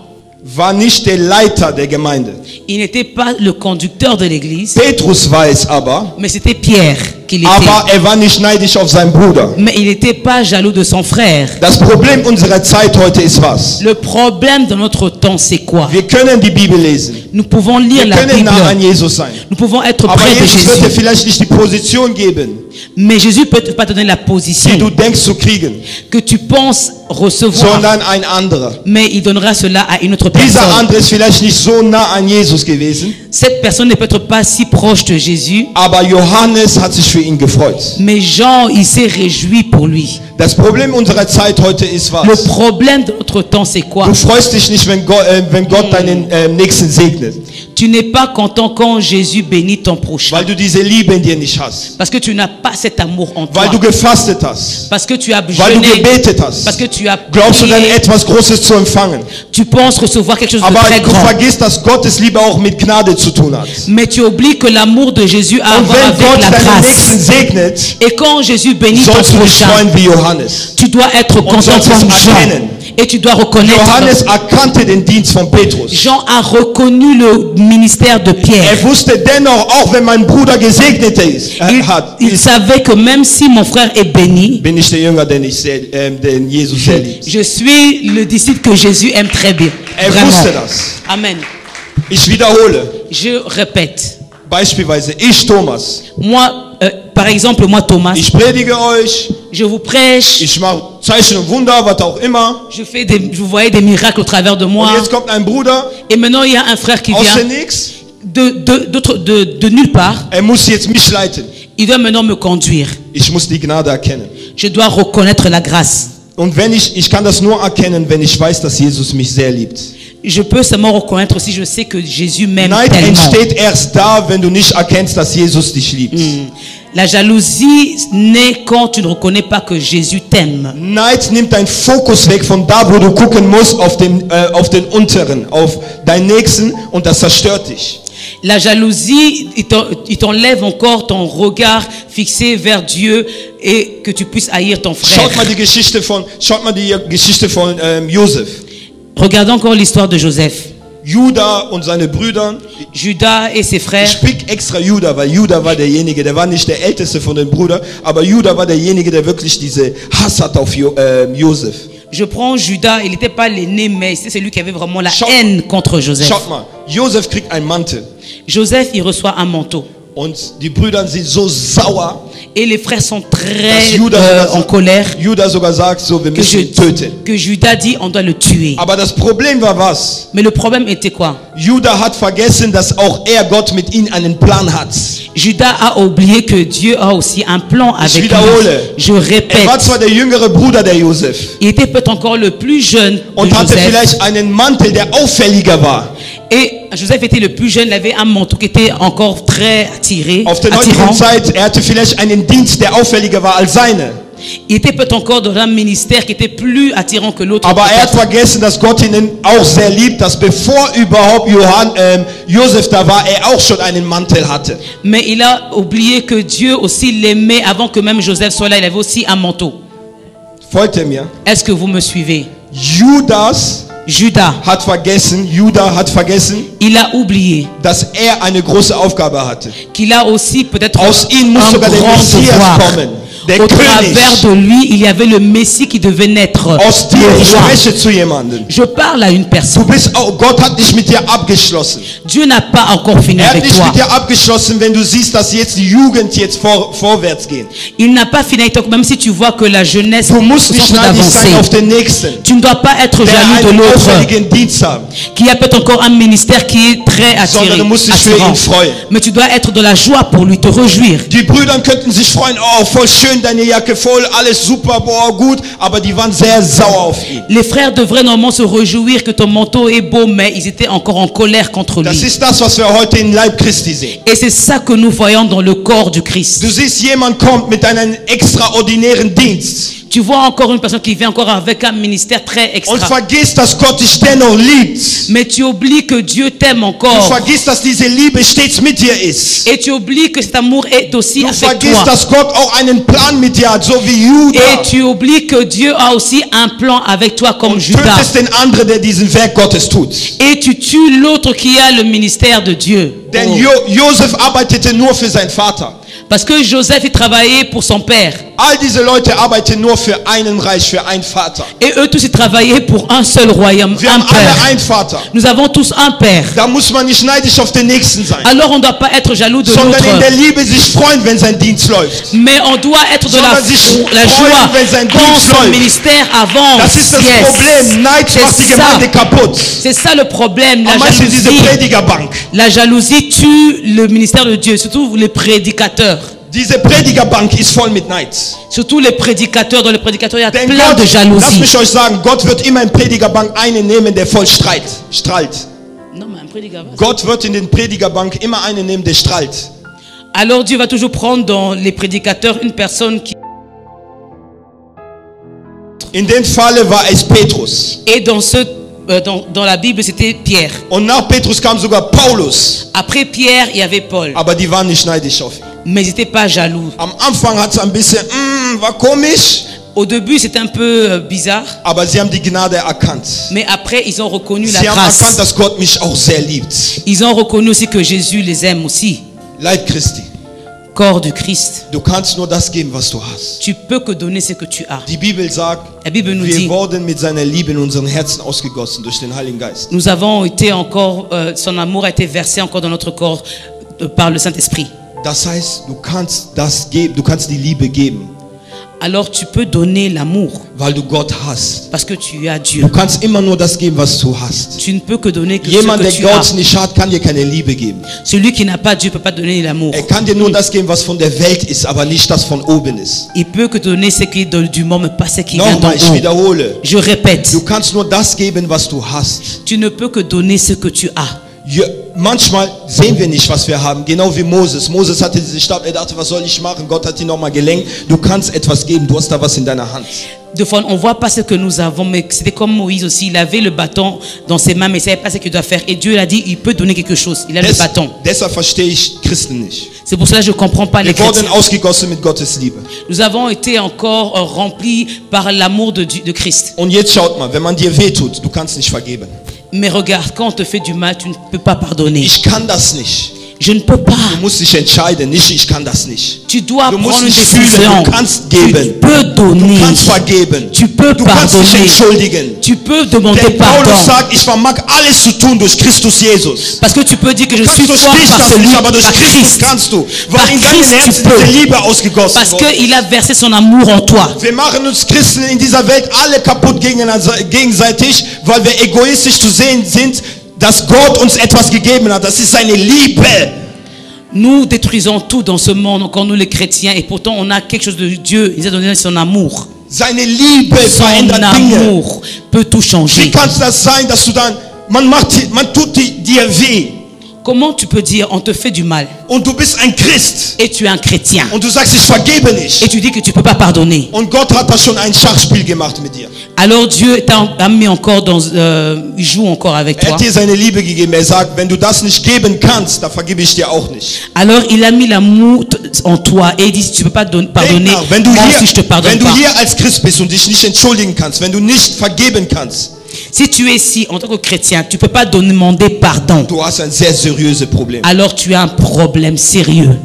war nicht der Leiter der Gemeinde. il n'était pas le conducteur de l'église, Petrus war es aber, mais c'était Pierre qui l'était. aber er war nicht neidisch auf seinen Bruder. Mais il n'était pas jaloux de son frère. Das Problem unserer Zeit heute ist was? Le problème de notre temps, c'est quoi? Wir können die Bibel lesen. Nous pouvons lire Wir la können Bible. nah an Jesus sein. Nous pouvons être Aber près de Jesus wird dir Jésus. vielleicht nicht die Position geben, Mais Jésus peut pas te donner la position die du denkst zu kriegen, que tu penses recevoir, sondern ein anderer. mais il donnera cela à une autre Dieser personne. andere ist vielleicht nicht so nah an Jesus gewesen, Cette personne n'est peut-être pas si proche de Jésus, aber Johannes hat sich für ihn gefreut. mais Jean, il s'est réjoui pour lui. Das Problem unserer Zeit heute ist Le was? problème de notre temps, c'est quoi? Du freust dich nicht, wenn Gott deinen Nächsten segnet, Tu n'es pas content quand Jésus bénit ton prochain. weil du diese Liebe in dir nicht hast, Parce que tu n'as pas cet amour en toi. weil du gefastet hast, Parce que tu as weil du jeûné. gebetet hast. Parce que tu as Glaubst du dann prié. etwas Großes zu empfangen? Tu penses recevoir quelque chose de Aber très du grand. vergisst, dass Gottes Liebe auch mit Gnade zu tun hat. Mais tu oublies que l'amour de Jésus a à Und voir wenn avec Gott la deinen Nächsten grâce. segnet, Et quand Jésus bénit ton sollst du dich prochain, freuen wie Johannes. tu dois être content sollst es comme Jean. erkennen. Et tu dois reconnaître. Johannes erkannte den Dienst von Petrus. Jean a reconnu le ministère de Pierre. Er wusste dennoch, auch wenn mein Bruder gesegnet Il savait que même si mon frère est béni, bin ich der Jünger, den Jesus sehr liebt. je suis le disciple que Jésus aime très bien. Er Vraiment. wusste das. Amen. Ich wiederhole. Je répète. Beispielsweise ich, Thomas. Moi, par exemple, moi Thomas, Ich predige euch. je vous prêche, Ich mache Zeichen und Wunder, was auch immer. vous voyez des miracles au travers de moi. Und jetzt kommt ein Bruder Et maintenant, il y a un frère qui aus vient dem Nix. de nulle part. Er muss jetzt mich leiten. Il doit maintenant me conduire. Ich muss die Gnade erkennen. Je dois reconnaître la grâce. Und wenn ich kann das nur erkennen, wenn ich weiß, dass Jesus mich sehr liebt. Je peux seulement reconnaître si je sais que Jésus m'aime Neid tellement. entsteht erst da, wenn du nicht erkennst, dass Jesus dich liebt. La jalousie naît quand tu ne reconnais pas que Jésus t'aime. Neid nimmt deinen Fokus weg von da, wo du gucken musst, auf den Unteren, auf deinen Nächsten, und das zerstört dich. La jalousie, il t'enlève encore ton regard fixé vers Dieu et que tu puisses haïr ton frère. Schaut mal die Geschichte von Josef. Regardons encore l'histoire de Joseph. Juda und seine Brüder. Judas et ses frères. Ich pick extra Juda, weil Juda war derjenige, der war nicht der älteste von den Brüdern, aber Juda war derjenige, der wirklich diese Hass hat auf Josef. Je prends Judas, il n'était pas l'aîné, mais c'est celui qui avait vraiment la haine contre Joseph. Schaut mal, Josef kriegt einen Mantel. Joseph, il reçoit un manteau. Und die Brüder sind so sauer. Et les frères sont très Judas en colère. Judas sogar sagt so, wir müssen ihn töten. Que Judas dit, on doit le tuer. Aber das Problem war was? Mais le problème était quoi? Judas hat vergessen, dass auch Gott mit ihm einen Plan hat. Judas a oublié que Dieu a aussi un plan avec lui. Je répète. war zwar der jüngere Bruder der Josef. Il était peut-être encore le plus jeune de Und hatte Joseph. vielleicht einen Mantel, der auffälliger war. Et Joseph était le plus jeune, il avait un manteau qui était encore très attiré. Auf der heutigen Zeit, hatte vielleicht einen Dienst, der auffälliger war als seine. Il était peut-être encore dans un ministère qui était plus attirant que l'autre. Aber hat vergessen, dass Gott ihn auch sehr liebt, dass bevor überhaupt Josef da war, auch schon einen Mantel hatte. Mais il a oublié que Dieu aussi l'aimait avant que même Joseph soit là. Il avait aussi un manteau. Folgt ihr mir? Est-ce que vous me suivez? Judas hat vergessen, il a oublié, dass eine große Aufgabe hatte. Qu'il a aussi peut-être Aus ihm muss un sogar der grand Messias devoir. kommen. Der Au König. travers de lui, il y avait le Messie qui devait naître. Aus dir, ich spreche zu jemandem. Je parle à une personne. Gott hat nicht mit dir abgeschlossen. Dieu n'a pas encore fini Hat avec nicht toi. mit dir abgeschlossen, wenn du siehst, dass jetzt die Jugend jetzt vorwärts geht. Il n'a pas fini avec toi, même si tu vois que la jeunesse Du musst est en nicht train neidisch sein auf d'avancer. den Nächsten, Tu ne dois pas être der jaloux de einen l'autre, auffälligen Dienst hat. qui a peut-être encore un ministère qui est très Sondern du musst dich für attirant. ihn freuen. Mais tu dois être de la joie pour lui, te réjouir. Die Brüder könnten sich freuen, oh, voll schön, deine Jacke voll, alles super, boah, gut, aber die waren sehr sauer auf ihn. Les frères devraient normalement se réjouir que ton manteau est beau, mais ils étaient encore en colère contre Das lui. ist das, was wir heute in Leib Christi sehen. Et c'est ça que nous voyons dans le corps du Christ. Du siehst, jemand kommt mit einem extraordinären Dienst Tu vois encore une personne qui vient encore avec un ministère très und extra. vergisst, dass Gott dich dennoch liebt. Mais tu oublies que Dieu t'aime Du encore. vergisst, dass diese Liebe stets mit dir ist. Et tu oublies que cet amour est aussi Du avec vergisst, toi. dass Gott auch einen Plan mit dir hat, so wie Judah. Et tu oublies que Dieu a aussi un plan avec toi comme Und Judas. tötest den anderen, der diesen Werk Gottes tut. Et tu tues l'autre qui a le ministère de Dieu. Denn Oh. Josef arbeitete nur für seinen Vater. Parce que Joseph, il travaillait pour son père. All diese Leute arbeiten nur für einen Reich, für einen Vater. Et eux tous, ils travaillaient pour un seul royaume, Wir un haben alle père. einen Vater. Nous avons tous un père. Da muss man nicht neidisch auf den Nächsten sein, Alors on ne doit pas être jaloux de sondern in der l'autre. Liebe sich freuen, wenn sein Dienst läuft. Mais on doit être de Sondern sich la freuen, joie wenn sein quand Dienst son läuft. ministère avance. Das ist das Yes. Problem. Neid macht die C'est Gemeinde ça. kaputt. C'est ça le problème. La Am meisten diese jalousie. Predigerbank. La jalousie tue le ministère de Dieu, surtout les prédicateurs. Diese Predigerbank ist voll mit Neid. Surtout les prédicateurs. Dans les prédicateurs, il y a Denn plein Gott, de lasst jalousie. mich euch sagen, Gott wird immer in Predigerbank einen nehmen, der voll strahlt. Non, mais un prédicateur. Gott wird in den Predigerbank immer einen nehmen, der strahlt. Alors Dieu va toujours prendre dans les prédicateurs une personne qui... In dem Falle war es Petrus. Et dans la Bible, c'était Pierre. Und nach Petrus kam sogar Paulus. Après Pierre, il y avait Paul. Aber die waren nicht neidisch auf ihn. Mais ils n'étaient pas jaloux. Am Anfang hat es ein bisschen, war komisch. Au début, c'était un peu bizarre. Aber sie haben die Gnade erkannt. Mais après, ils ont reconnu la Sie haben erkannt, grâce. dass Gott mich auch sehr liebt. Ils ont reconnu aussi que Jésus les aime aussi. Leib Christi. Corps du Christ. Du kannst nur das geben, was du hast. Tu peux que donner ce que tu as. Die Bibel sagt, La Bible nous wir dit, wurden mit seiner Liebe in unseren Herzen ausgegossen durch den Heiligen Geist. nous avons été encore, son amour a été versé encore dans notre corps par le Saint-Esprit. Das heißt, du kannst das geben, du kannst die Liebe geben, Alors tu peux donner l'amour weil du Gott hast. parce que tu as Dieu. Du kannst immer nur das geben, was du hast. Tu ne peux que donner que ce Jemand, que der tu Gott as. nicht hat, kann dir keine Liebe geben. Celui qui n'a pas Dieu ne peut pas donner l'amour. Er kann dir nur das geben, was von der Welt ist, aber nicht das von oben ist. Il peut que donner ce qui est du monde, mais pas ce qui vient d'en Nochmal, ich haut. wiederhole. Je répète, Du kannst nur das geben, was du hast. tu ne peux que donner ce que tu as. Ja, manchmal sehen wir nicht, was wir haben. Genau wie Moses. Moses hatte diesen Stab, er dachte, was soll ich machen? Gott hat ihn nochmal gelenkt. Du kannst etwas geben, du hast da was in deiner Hand. Des fois, on ne voit pas ce que nous avons, mais c'était comme Moïse aussi. Il avait le bâton dans ses mains, mais il ne savait pas ce qu'il doit faire. Et Dieu l'a dit, il peut donner quelque chose. Il a le bâton. Deshalb verstehe ich Christen nicht. C'est pour cela que je ne comprends pas les Wir wurden chrétiens. ausgegossen mit Gottes Liebe. Nous avons été encore remplis par l'amour de Christ. Und jetzt schaut mal, wenn man dir wehtut, du kannst nicht vergeben. Mais regarde, quand on te fait du mal, tu ne peux pas pardonner. Ich kann das nicht. Je ne peux pas. Du musst dich entscheiden, nicht ich kann das nicht. Tu dois Du musst prendre une nicht fühlen, décision. du kannst Tu geben. peux Du donner. kannst vergeben. Tu peux Du kannst dich pardonner. entschuldigen. Tu peux demander Denn pardon. Paulus sagt, ich vermag alles zu tun durch Christus Jesus. Parce que tu peux dire que je Du suis kannst fort durch dich par das celui, nicht, aber durch par Christus Christ. kannst du. Par Weil in deinem Christ, Herzen tu peux. diese Liebe ausgegossen Parce wurde. qu'il a versé son amour en toi. Wir machen uns Christen in dieser Welt alle kaputt gegenseitig, weil wir egoistisch zu sehen sind, dass Gott uns etwas gegeben hat. Das ist seine Liebe. Nous détruisons tout dans ce monde, encore nous les chrétiens, et pourtant on a quelque chose de Dieu. Il nous a donné son amour. Seine Liebe Son verändert Dinge. amour peut tout Wie changer. kann es das sein, dass du dann, man tut dir weh Comment tu peux dire on te fait du mal und du bist ein Christ et tu es un chrétien und du sagst, ich vergebe et nicht. tu dis que tu ne peux pas pardonner? Und Gott hat da schon ein Schachspiel gemacht mit dir. Alors Dieu t'a mis encore dans, il joue encore avec Er toi. hat dir seine Liebe gegeben. Er sagt, wenn du das nicht geben kannst, dann vergebe ich dir auch nicht. Alors il a mis l'amour en toi et il dit si tu ne peux pas Denk pardonner, nach, wenn du moi aussi je te pardonne pas. hier als Christ bist und dich nicht entschuldigen kannst, wenn du nicht vergeben kannst, Si tu es ici en tant que chrétien, tu ne peux pas demander pardon. du hast ein sehr seriöses Problem. Alors tu as un problème sérieux.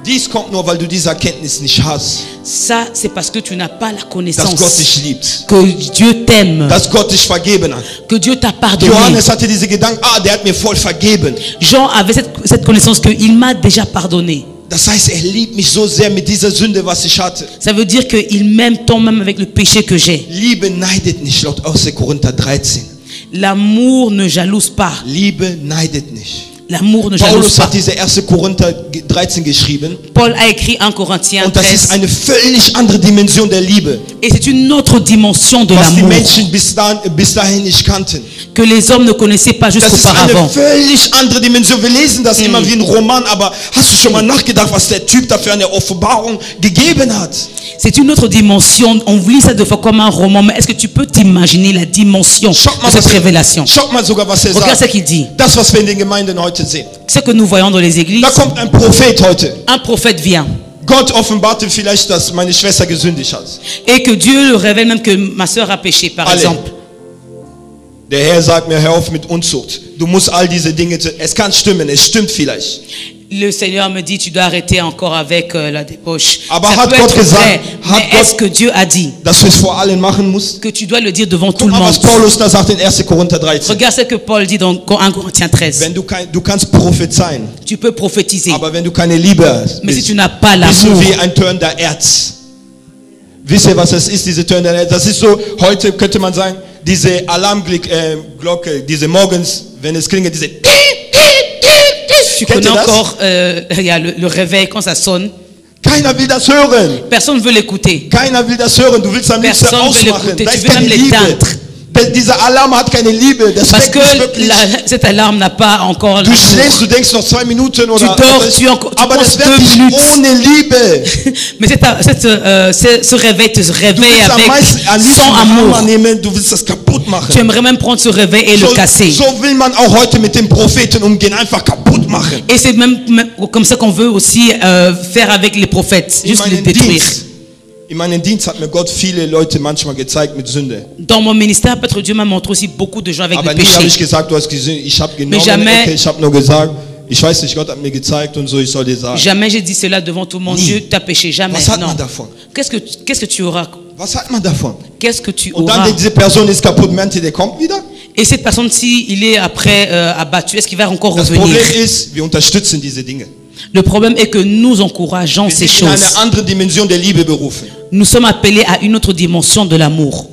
Dies kommt nur, weil du diese Erkenntnis nicht hast, Ça, c'est parce que tu n'as pas la dass Gott connaissance dich liebt, que Dieu t'aime, dass Gott dich vergeben hat. que Dieu t'a pardonné. Johannes hatte diese Gedanken, der hat mir voll vergeben. Jean avait cette connaissance qu'il m'a déjà pardonné. Das heißt, er liebt mich so sehr mit dieser Sünde, was ich hatte. Ça veut dire qu'il m'aime tant même avec le péché que j'ai. Liebe neidet nicht, laut 1. Korinther 13. L'amour ne jalouse pas. Liebe neidet nicht. L'amour ne jalouse Paulus pas. hat diese 1. Korinther 13 geschrieben. Paul a écrit 1 Corinthiens Und das 13. ist eine völlig andere Dimension der Liebe, Et c'est une autre dimension de was die l'amour Menschen bis dahin nicht kannten. que les hommes ne connaissaient pas Das ist eine jusqu'auparavant. völlig andere Dimension. Wir lesen das immer wie ein Roman, aber hast du schon mal nachgedacht, was der Typ dafür eine Offenbarung gegeben hat? C'est une autre dimension. On lit ça deux fois comme un roman, mais est-ce que tu peux t'imaginer la dimension de cette révélation? Schaut mal sogar, was er Regarde ce sagt. qu'il dit. Das, was wir in den Gemeinden heute sehen. Ce que nous voyons dans les églises, Da kommt ein Prophet heute. un prophète vient Gott offenbarte vielleicht, dass meine Schwester gesündigt hat. et que Dieu le révèle même que ma soeur a péché, par Allez. exemple. Der Herr sagt mir, hör auf mit Unzucht. Du musst all diese Dinge, es kann stimmen, es stimmt vielleicht. Le Seigneur me dit, tu dois arrêter encore avec la débauche. Aber Ça hat peut Gott être vrai, gesagt, hat mais est-ce Gott- que Dieu a dit Dass du es vor allen machen musst? que tu dois le dire devant tout Guck le mal, monde? was Paulus da sagt in 1. Korinther 13. Regarde ce que Paul dit dans 1 Corinthiens 13. Wenn du kannst prophezeien, Tu peux prophétiser, aber wenn du keine Liebe hast, mais si bist tu n'as pas bist du l'amour, wie ein tönender Erz. Wisst ihr, was das ist, diese tönende Erz? Das ist so, heute könnte man sagen, diese Alarmglocke, diese morgens, wenn es klingelt, diese tu Kennt connais ihr das? encore il y a le réveil quand ça sonne. Keiner will das hören. Personne ne veut l'écouter. Keiner will das hören. Du willst am liebsten Personne will ausmachen. l'écouter. Da Tu ist veux keine même Liebe. l'éteindre. Dieser Alarm hat keine Liebe. Das Parce weckt que nicht wirklich. cette alarme n'a pas encore Du l'amour. schläfst, du denkst noch 2 Minuten oder. dors, tu aber penses das wird 2 nicht minutes. ohne Liebe. Mais ce réveil te Du réveille willst am avec meisten am liebsten sans einen amour. Hammer nehmen. Du willst das kaputt machen. Tu aimerais même prendre ce réveil et le casser. So will man auch heute mit den Propheten umgehen, einfach kaputt machen. Et c'est même comme ça qu'on veut aussi faire avec les prophètes, In juste les détruire. meinem Dienst hat mir Gott viele Leute manchmal gezeigt mit Sünde. Dans mon ministère, peut-être Dieu m'a montré aussi beaucoup de gens avec Aber le nie habe péché. ich gesagt, du hast gesehen, ich habe genommen, jamais- okay, ich habe nur gesagt, ich weiß nicht, Gott hat mir gezeigt und so, ich soll dir sagen. Jamais j'ai dit cela devant tout le monde. Nie. Dieu t'a péché, jamais. Was hat Non. man davon? Qu'est-ce que tu auras? Was hat man davon? Qu'est-ce que tu Und auras? dann denkt diese Person ist kaputt, meint ihr, der kommt wieder? Et cette personne, si il est après abattu, est-ce qu'il va encore Das revenir? Problem ist, wir unterstützen diese Dinge. Le problème est que nous encourageons Wir ces sind in choses. eine andere Dimension der Liebe berufen. Nous sommes appelés à une autre dimension de l'amour.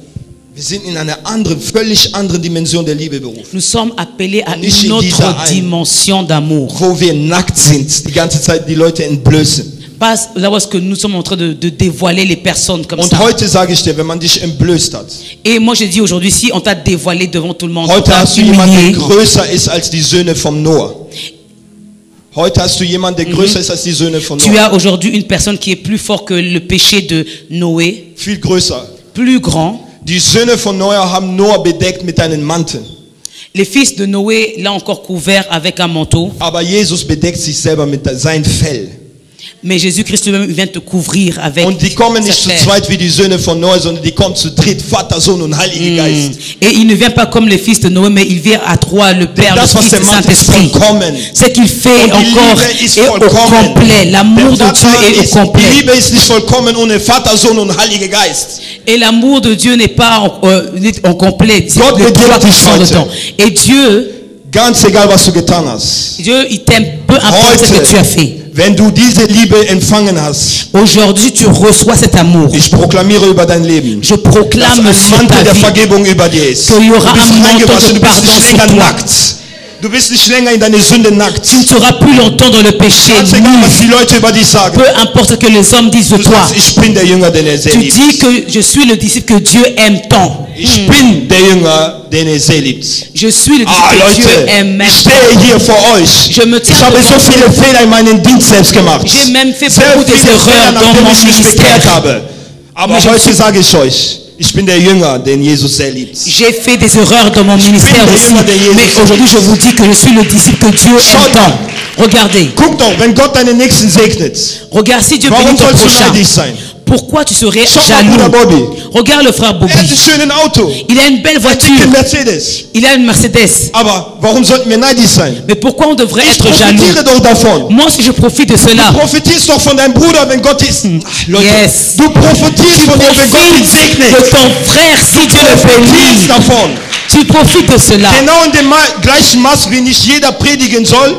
Wir sind in eine andere, völlig andere Dimension der Liebe berufen. Nous sommes appelés à Nicht une in dieser autre ein. dimension d'amour. Wo wir nackt sind, die ganze Zeit die Leute entblößen. Pas là où est-ce que nous sommes en train de dévoiler les personnes comme Und ça. heute sage ich dir, wenn man dich entblößt hat, Et moi je dis aujourd'hui, si on t'a dévoilé devant tout le monde, on heute t'a hast du jemanden, der humilié, größer ist als die Söhne vom Noah. Heute hast du jemanden, der größer ist als die Söhne von tu Noah. as aujourd'hui une personne qui est plus fort que le péché de Noé, Viel größer. plus grand. Die Söhne von Noah haben Noah bedeckt mit einem Mantel. Les fils de Noé l'ont encore couvert avec un manteau, Aber Jesus bedeckt sich selber mit sein Fell. mais Jésus-Christ lui-même vient te couvrir avec Und die kommen sa nicht zu chair. zweit wie die Söhne von Noah, sondern die kommen zu dritt, Vater, Sohn und Heiliger Geist. Et il ne vient pas comme les fils de Noé, mais il vient à trois, le Père, le Das, was Fils et der le macht, ist Saint-Esprit. vollkommen. Ce qu'il fait Und die encore Liebe ist est au vollkommen. complet. L'amour de Der Dieu Vater est au ist, die complet. Liebe ist nicht vollkommen ohne Vater, Sohn und Heiliger Geist. Et l'amour de Dieu n'est pas en complet. C'est Gott les bedient trois qui dich sont heute. dedans. Et Dieu, Ganz egal, was du getan hast. il t'aime, peu importe ce que tu as fait. Wenn du diese Liebe empfangen hast, Aujourd'hui, tu reçois cet amour. ich proklamiere über dein Leben, Je dass proclame ein sur Mantel ta der vie Vergebung über dir ist. qu'il y aura Du bist un manteau reingewaschen, de du bist pardon nicht sur länger toi. nackt. Du bist nicht länger in deine Sünde nackt. Tu ne seras plus longtemps dans le péché. Ganz egal, was die Leute über dich sagen. Peu importe ce que les hommes disent de Du toi. sagst, ich bin der Jünger, den er sehr Tu liebt. dis que je suis le disciple que Dieu aime tant. Ich bin der Jünger, den er sehr liebt. Je suis le Ah, disciple que Dieu Leute, aime ich tant. stehe hier vor euch. Je me tiens Ich habe devant so viele vous. Fehler in meinem Dienst selbst gemacht. J'ai même fait Sehr beaucoup viele des Fehler, erreurs dans nachdem mon ich mich bekehrt ministère. habe. Aber Mais je- heute sage ich euch, ich bin der Jünger, den Jesus sehr liebt. J'ai fait des erreurs dans mon ministère bin der aussi. Jünger, der Jesus Mais aujourd'hui, je vous dis que je suis le disciple que Dieu Schaut aime tant. mal. Regardez. Guck doch, wenn Gott deinen Nächsten segnet, Regarde, si Dieu warum bénit ton sollst du prochain, neidisch sein? pourquoi tu serais Schau mal, jaloux? Bruder Bobby. Regarde le frère Bobby. Er hat ein schönes Auto, Il a une belle ein voiture. dicken Mercedes. Il a une Mercedes. Aber warum sollten wir neidisch sein? Mais pourquoi on devrait Ich être jaloux? profitiere doch davon. Moi, si je profite de cela, Du profitierst doch von deinem Bruder, wenn Gott ist. Leute, Yes. du profitierst von ihm, wenn Gott ihn profite segnet. de ton frère si Dieu le Profitierst bénit. davon. Tu profites de cela. Genau in dem gleichen Maß, wie nicht jeder predigen soll,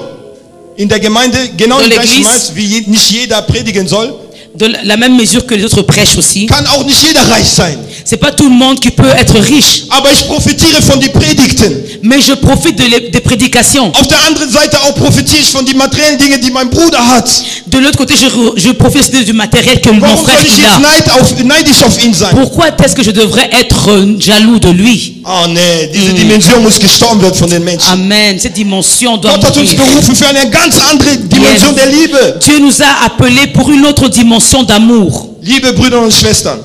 in der Gemeinde, genau Dans im gleichen l'église. Maß, wie nicht jeder predigen soll, De la même mesure que les autres prêchent aussi. kann auch nicht jeder reich sein. C'est pas tout le monde qui peut être riche. Aber ich profitiere von den Predigten. Mais je profite des prédications. Auf der anderen Seite auch profitiere ich von den materiellen Dingen, die mein Bruder hat. De l'autre côté, je profite du matériel que mon Warum frère soll ich il jetzt a. neidisch auf ihn sein? Pourquoi est-ce que je devrais être jaloux de lui? Oh nee, diese Dimension muss gestorben werden von den Menschen. Amen. Cette dimension doit Gott hat uns mourir. berufen für eine ganz andere Dimension Yes. der Liebe. Dieu nous a appelés pour une autre dimension d'amour. Liebe Brüder und Schwestern,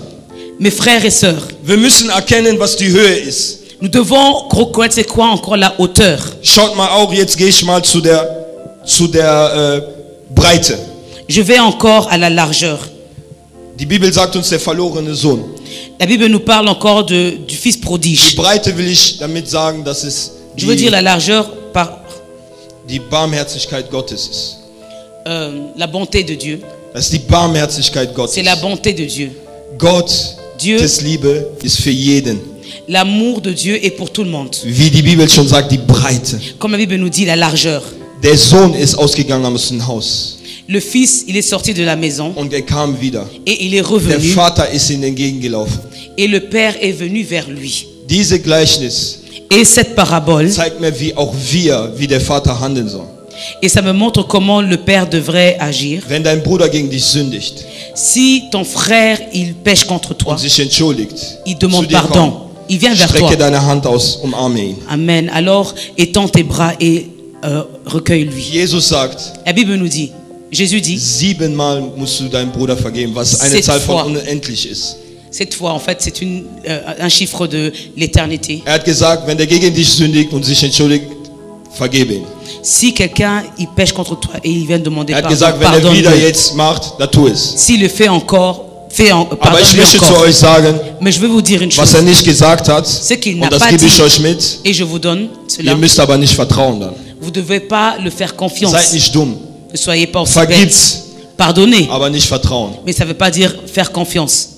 Mes frères et sœurs, wir müssen erkennen, was die Höhe ist. nous devons reconnaître c'est quoi encore la hauteur. Schaut mal auch, jetzt gehe ich mal zu der Breite. Je vais encore à la largeur. Die Bibel sagt uns der verlorene Sohn. La Bible nous parle encore du fils Die prodige. Breite will ich damit sagen, dass es Je veux dire la largeur par die Barmherzigkeit Gottes ist. la bonté de Dieu. Das ist die Barmherzigkeit Gottes. C'est la bonté de Dieu. Dieu, Gottes Liebe ist für jeden. l'amour de Dieu est pour tout le monde. Wie die Bibel schon sagt, die Breite. Comme la Bible nous dit, la largeur. Der Sohn ist ausgegangen aus dem Haus Le fils, il est sorti de la maison und er kam wieder. et il est Der revenu. Vater ist ihm entgegengelaufen. Et le père est venu vers lui. Diese Gleichnis Et cette parabole, zeigt mir, wie auch wir, wie der Vater handeln soll. et ça me montre comment le père devrait agir. Wenn dein Bruder gegen dich sündigt Si ton frère, il pêche contre toi, und sich entschuldigt, il zu demande dir pardon, kommt, il vient vers toi. strecke deine Hand aus, umarme ihn. Amen. Alors, étends tes bras et recueille-lui. Jesus sagt, La Bible nous dit, Jésus dit, 7-mal musst du deinem Bruder vergeben, was eine 7 Zahl von fois. unendlich ist. cette fois, en fait, c'est un chiffre de l'éternité. Er hat gesagt, wenn der gegen dich sündigt und sich entschuldigt, vergebe ihn. Si quelqu'un, il pêche contre toi et il vient demander Er hat pardon, gesagt, wenn er wieder pardonne-le. jetzt macht, dann tu es. S'il le fait encore, Aber ich pardonne-le möchte zu encore. euch sagen, Mais je veux vous dire une was chose, er nicht gesagt hat, ce qu'il n'a und das pas gebe ich dit, euch mit, et je vous donne cela, ihr müsst aber nicht vertrauen dann. vous ne devez pas le faire confiance. Seid nicht dumm. Ne soyez pas aussi bête. Vergibt's, Pardonnez, aber nicht vertrauen. mais ça ne veut pas dire faire confiance.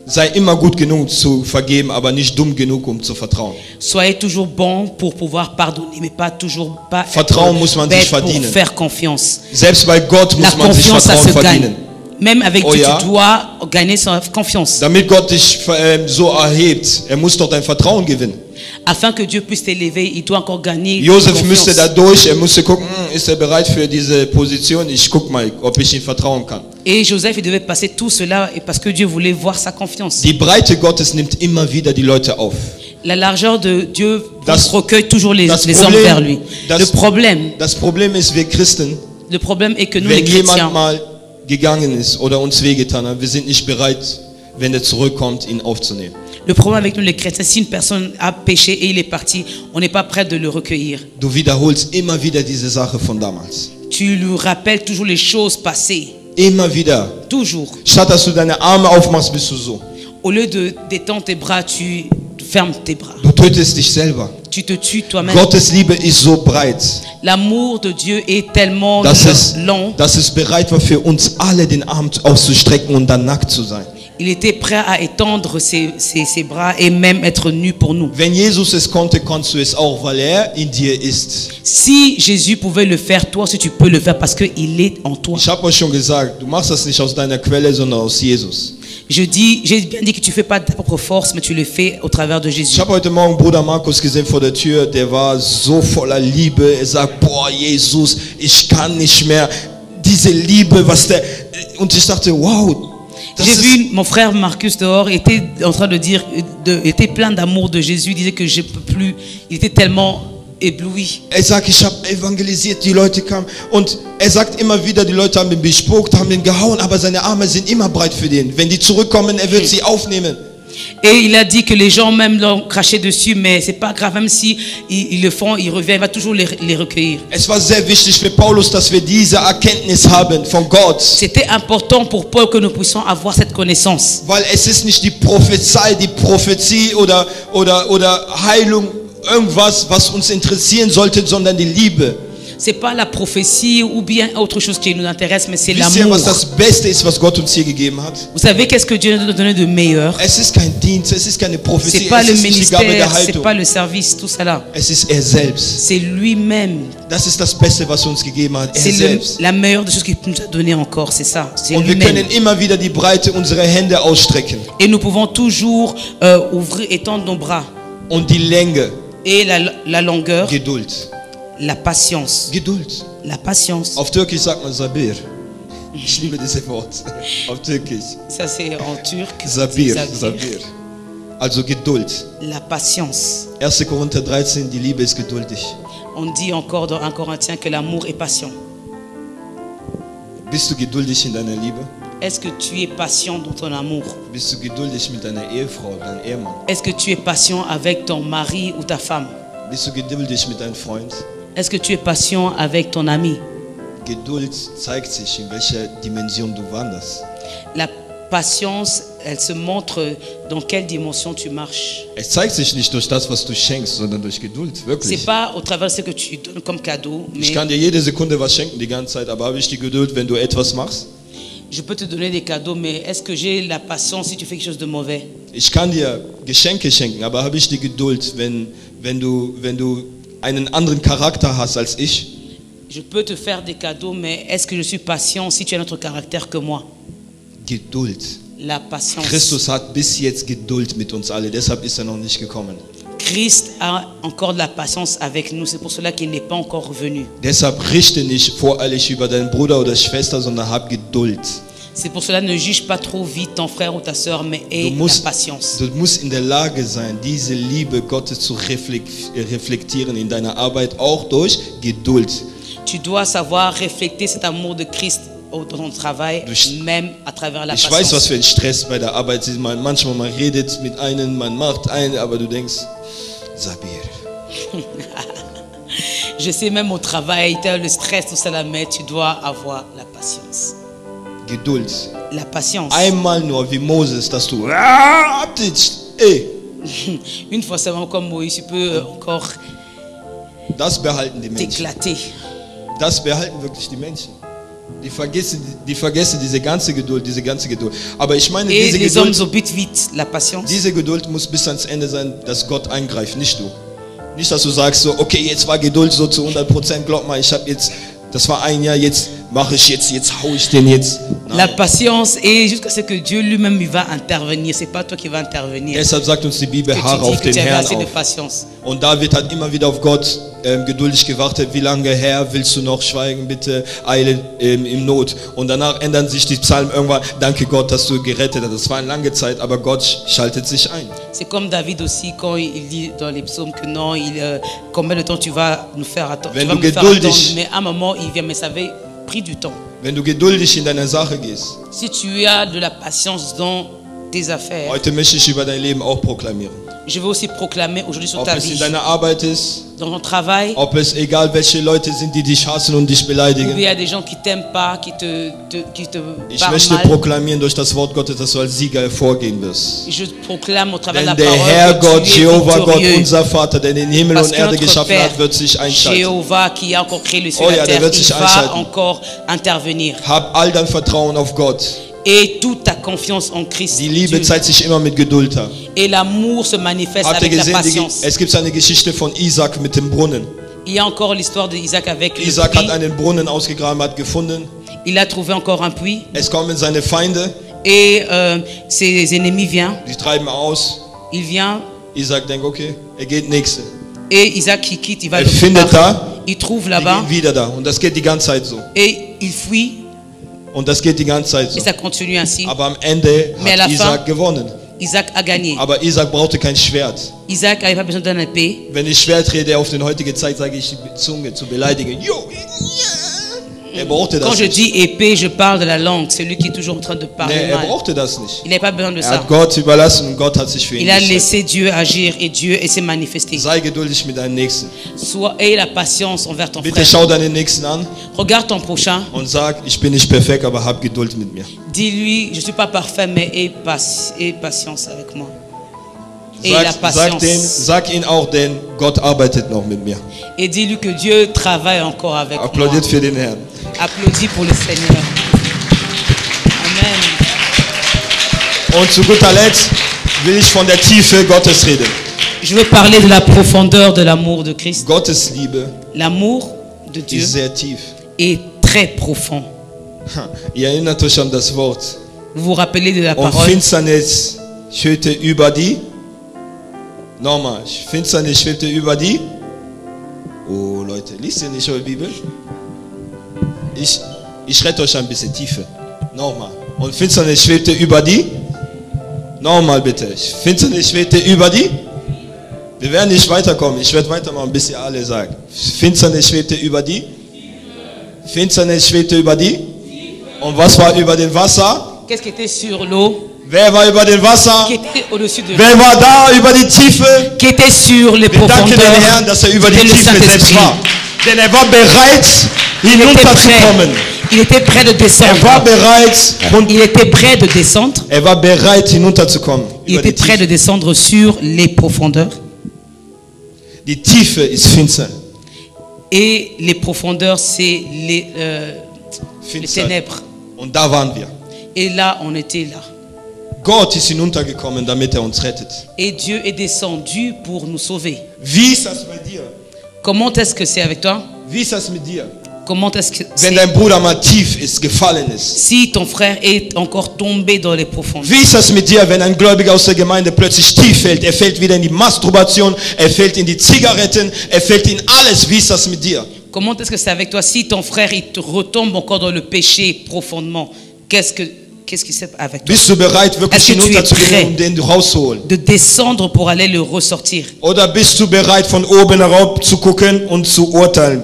Sei immer gut genug zu vergeben, aber nicht dumm genug, um zu vertrauen. Soyez toujours bon pour pouvoir pardonner, mais pas toujours pas Vertrauen muss man sich bête pour verdienen. faire confiance. Selbst bei Gott La muss man sich confiance, ça Vertrauen se gagne. verdienen. Même avec Oh Dieu, ja? tu dois gagner sa confiance. Damit Gott dich so erhebt, er muss doch dein Vertrauen gewinnen. Afin que Dieu puisse t'élever, il doit encore gagner Josef confiance. müsste da durch, er musste gucken, ist er bereit für diese Position? Ich guck mal, ob ich ihm vertrauen kann. Et Joseph, il devait passer tout cela et parce que Dieu voulait voir sa confiance. Die Breite Gottes nimmt immer wieder die Leute auf. La largeur de Dieu Das- recueille toujours les das hommes Problem- vers lui. das- Das Problem ist, wir Christen, Le problème est que nous, les wenn jemand chrétiens, mal gegangen ist oder uns wehgetan hat, wir sind nicht bereit, wenn er zurückkommt, ihn aufzunehmen. le problème avec nous, les chrétiens, si une personne a péché et il est parti, on n'est pas prêt de le recueillir. Du wiederholst immer wieder diese Sache von damals. Tu lui rappelles toujours les choses passées. Immer wieder. Toujours. Statt dass du deine Arme aufmachst, bist du so. Au lieu de d'étendre tes bras, tu fermes tes bras. Du tötest dich selber. Tu te tues toi-même. Gottes Liebe ist so breit, L'amour de Dieu est tellement dass long. es bereit war, für uns alle den Arm auszustrecken und dann nackt zu sein. Il était prêt à étendre ses bras et même être nu pour nous. Wenn Jesus es konnte, kannst du es auch, weil er in dir ist. Si Jésus pouvait le faire, toi aussi tu peux le faire parce qu'il est en toi. Ich habe euch schon gesagt, du machst das nicht aus deiner Quelle, sondern aus Jesus. J'ai bien dit que tu fais pas de ta propre force, mais tu le fais au travers de Jésus. Ich habe heute Morgen Bruder Markus gesehen vor der Tür, der war so voller Liebe. Er sagt, boah, Jesus, ich kann nicht mehr. Diese Liebe, was der... Und ich dachte, wow. J'ai vu mon frère Marcus dehors, il était en train de dire, était plein d'amour de Jésus, il disait que je peux plus, il était tellement ébloui. Er sagt, ich habe evangelisiert, die Leute kamen. Und er sagt immer wieder, die Leute haben ihn bespuckt, haben ihn gehauen, aber seine Arme sind immer breit für den. Wenn die zurückkommen, er wird sie aufnehmen. Et il a dit que les gens même l'ont craché dessus, mais c'est pas grave, même si ils le font, il revient, il va toujours les recueillir. Es war sehr wichtig für Paulus, dass wir diese Erkenntnis haben von Gott. C'était important pour Paul que nous puissions avoir cette connaissance. Weil es ist nicht die Prophezie oder Heilung, irgendwas, was uns interessieren sollte, sondern die Liebe. C'est pas la prophétie ou bien autre chose qui nous intéresse, mais c'est Wisst ihr, l'amour. was das Beste ist, was Gott uns hier gegeben hat? Vous savez qu'est-ce que Dieu nous a donné de meilleur? Es ist kein Dienst, es ist keine Prophetie, C'est pas es le ist nicht die Gabe der ministère, c'est Haltung. pas le service, tout ça là. Es ist er selbst. C'est lui-même. Das ist das Beste, was er uns gegeben hat. Er C'est selbst. la meilleure des choses qu'il nous a donné encore, c'est ça. C'est Und wir lui-même. können immer wieder die Breite unserer Hände ausstrecken. Et nous pouvons toujours ouvrir, étendre nos bras. Und die Länge, Et la longueur, Geduld. la patience. Geduld. La patience. Auf Türkisch sagt man Sabir. Ich liebe dieses Wort. Auf Türkisch. Ça c'est en turc. Sabir. Sabir. Sabir. Also Geduld. La patience. 1. Korinther 13, die Liebe ist geduldig. On dit encore dans 1 Corinthiens que l'amour est patient. Bist du geduldig in deiner Liebe? Est-ce que tu es patient dans ton amour? Bist du geduldig mit deiner Ehefrau, deinem Ehemann? Est-ce que tu es patient avec ton mari ou ta femme? Bist du geduldig mit deinem Freund? Est-ce que tu es patient avec ton ami? Geduld zeigt sich, in welcher Dimension du wanderst. La patience elle se montre dans quelle dimension tu marches. Es zeigt sich nicht durch das, was du schenkst, sondern durch Geduld, C'est wirklich. pas au travers de ce que tu donnes comme cadeau, Ich mais kann dir jede Sekunde was schenken, die ganze Zeit, aber habe ich die Geduld, wenn du etwas machst? je peux te donner des cadeaux, mais est-ce que j'ai la patience si tu fais quelque chose de mauvais? Ich kann dir Geschenke schenken, aber habe ich die Geduld, wenn du einen anderen Charakter hast als ich? Je peux te faire des cadeaux, mais est-ce que je suis patient si tu as un autre caractère que moi? Geduld. La patience. Christus hat bis jetzt Geduld mit uns alle, deshalb ist er noch nicht gekommen. Christ a encore de la patience avec nous, c'est pour cela qu'il n'est pas encore revenu. Deshalb richte nicht voreilig über deinen Bruder oder Schwester, sondern hab Geduld. C'est pour cela ne juge pas trop vite ton frère ou ta sœur, mais aie la patience. Du musst in der Lage sein, diese Liebe Gottes zu reflektieren in deiner Arbeit, auch durch Geduld. Tu dois savoir refléter cet amour de Christ dans ton travail, même à travers la Ich weiß, was patience. für ein Stress bei der Arbeit ist. Manchmal man redet mit einem, man macht einen, aber du denkst, Sabir. Je sais même au travail, le stress, tout ça là, mais tu dois avoir la patience. Geduld. La patience. Einmal nur wie Moses, dass du abtitschst. Ey, Une fois seulement comme Moïse, tu peux encore das behalten die Menschen. t'éclater. Das behalten wirklich die Menschen. Die vergessen diese ganze Geduld, diese ganze Geduld. Aber ich meine, Et diese les hommes Geduld, oublient vite la patience. diese Geduld muss bis ans Ende sein, dass Gott eingreift, nicht du. Nicht, dass du sagst so, okay, jetzt war Geduld so zu 100%, glaub mal, ich habe jetzt, das war ein Jahr, jetzt mache ich jetzt hau ich den jetzt. La Nein. patience est jusqu'à ce que Dieu lui-même il va intervenir. C'est pas toi qui va intervenir. Deshalb sagt uns die Bibel, Que harre tu dis auf que den tu avais Herrn assez de auf. patience. Und David hat immer wieder auf Gott geduldig gewartet. Wie lange, Herr, willst du noch schweigen? Bitte eile im Not. Und danach ändern sich die Psalmen irgendwann. Danke Gott, dass du gerettet hast. Das war eine lange Zeit, aber Gott schaltet sich ein. C'est comme David aussi quand il dit dans les psaumes que non, combien de temps tu vas nous faire attendre? Wenn Tu vas du me faire attendre. geduldig- Mais à un moment il vient, mais ça avait pris du temps. Wenn du geduldig in deiner Sache gehst. Si tu as de la patience dans tes affaires, Heute möchte ich über dein Leben auch proklamieren. je veux aussi proclamer aujourd'hui sur Ob ta es in vie, deiner Arbeit ist, dans ton travail, ob es egal welche Leute sind, die dich hassen und dich où il y beleidigen. a des gens qui t'aiment pas, qui te Ich parlent möchte mal. proklamieren durch das Wort Gottes, dass du als Sieger hervorgehen wirst. Je proclame au travers de Denn la der parole Herr que Gott, tu es Jehova Gott, victorieux. unser Vater, der den Himmel Parce und que Erde notre geschaffen Père, hat, wird sich einschalten. Jéhovah qui a encore créé le ciel Oh et ja, la der terre, wird il sich va einschalten. encore intervenir. Hab all dein Vertrauen auf Gott. Et toute ta confiance en Christ. Die Liebe Dieu. zeigt sich immer mit Geduld. Et l'amour se manifeste Habt ihr avec la gesehen, patience. es gibt eine Geschichte von Isaac mit dem Brunnen. Il y a encore l'histoire d'Isaac avec le Isaac puits. hat einen Brunnen ausgegraben, hat gefunden. Il a trouvé encore un puits. Es kommen seine Feinde, Et ses ennemis viennent. die treiben aus. Il vient. Isaac denkt, okay, geht nächste. Et Isaac qui quitte, il va Er l'autre findet part. da, Il trouve die là-bas. gehen wieder da. Und das geht die ganze Zeit so. Et il fuit. Und das geht die ganze Zeit so. Et ça continue ainsi. Aber am Ende Mais à la hat Isaac gewonnen. Isaac a gagné. Aber Isaac brauchte kein Schwert. Isaac n'avait pas besoin d'une épée. Wenn ich Schwertrede auf den heutigen Zeit sage ich die Zunge zu beleidigen. Jo, er brauchte Quand das je nicht. dis épée, je parle de la langue. Celui qui est toujours en train de Nee, parler er mal. brauchte das nicht. Il n'avait pas besoin de Er ça. hat Gott überlassen und Gott hat sich für ihn Il a gestellt. laissé Dieu agir et Dieu s'est manifesté. Sei geduldig mit deinem Nächsten. Aie la patience envers ton Bitte frère. schau deinen Nächsten an Regarde ton prochain. und sag, ich bin nicht perfekt, aber hab Geduld mit mir. Dis-lui, je ne suis pas parfait, mais aie patience avec moi. Et la patience. Sag ihn auch, denn Gott arbeitet noch mit mir. Et dis-lui que Dieu travaille encore avec moi. Applaudiert für den Herrn. Applaudis pour le Seigneur. Amen. Und zu guter Letzt will ich von der Tiefe Gottes reden. Je veux parler de la profondeur de l'amour de Christ. Gottes Liebe L'amour de Dieu ist sehr tief. est très profond. Ihr erinnert euch an das Wort. Vous vous rappelez de la Und parole? Finsternis schwebte über die. Nochmal, Finsternis schwebte über die. Oh Leute, liest ihr nicht eure Bibel? Ich rette euch ein bisschen Tiefe. Nochmal. Und Finsternis schwebte über die. Nochmal bitte. Finsternis schwebte über die. Wir werden nicht weiterkommen. Ich werde weitermachen, bis ihr alle sagt. Finsternis schwebte über die. Finsternis schwebte über die. Und was war über dem Wasser? Qu'est-ce qui était sur l'eau? Wer war über dem Wasser? Qui était au-dessus de l'eau? Wer war da über die Tiefe? Qui était sur les Wir danken profondeurs? dem Herrn, dass er über die C'était le Tiefe selbst Saint-Esprit. war. Denn er war bereit, Il était hinunterzukommen. prêt Il était prêt de Er war descendre. bereit, Il était prêt de descendre. er war bereit hinunterzukommen. Il Über die était prêt de Tiefe. descendre sur les profondeurs. Die Tiefe ist finster. Et les profondeurs, c'est les Finster. ténèbres. Und da waren wir. Et là, on était là. Gott ist hinuntergekommen, damit er uns rettet. Et Dieu est descendu pour nous sauver. Wie ist das bei dir? Comment est-ce que c'est avec toi? Wie ist das mit dir? Comment est-ce que Wenn c'est dein Bruder mal tief ist, gefallen ist. si ton frère est encore tombé dans les profondeurs? Wie ist das mit dir, wenn ein Gläubiger aus der Gemeinde plötzlich tief fällt? Er fällt wieder in die Masturbation, er fällt in die Zigaretten, er fällt in alles. Wie ist das mit dir? Comment est-ce que c'est avec toi si ton frère il te retombe encore dans le péché profondément? Qu'est-ce qui se passe avec toi? Bist du bereit, wirklich Est-ce que tu es hinunterzugehen, prêt? um den rauszuholen? De descendre pour aller le ressortir. Oder bist du bereit, von oben herab zu gucken und zu urteilen?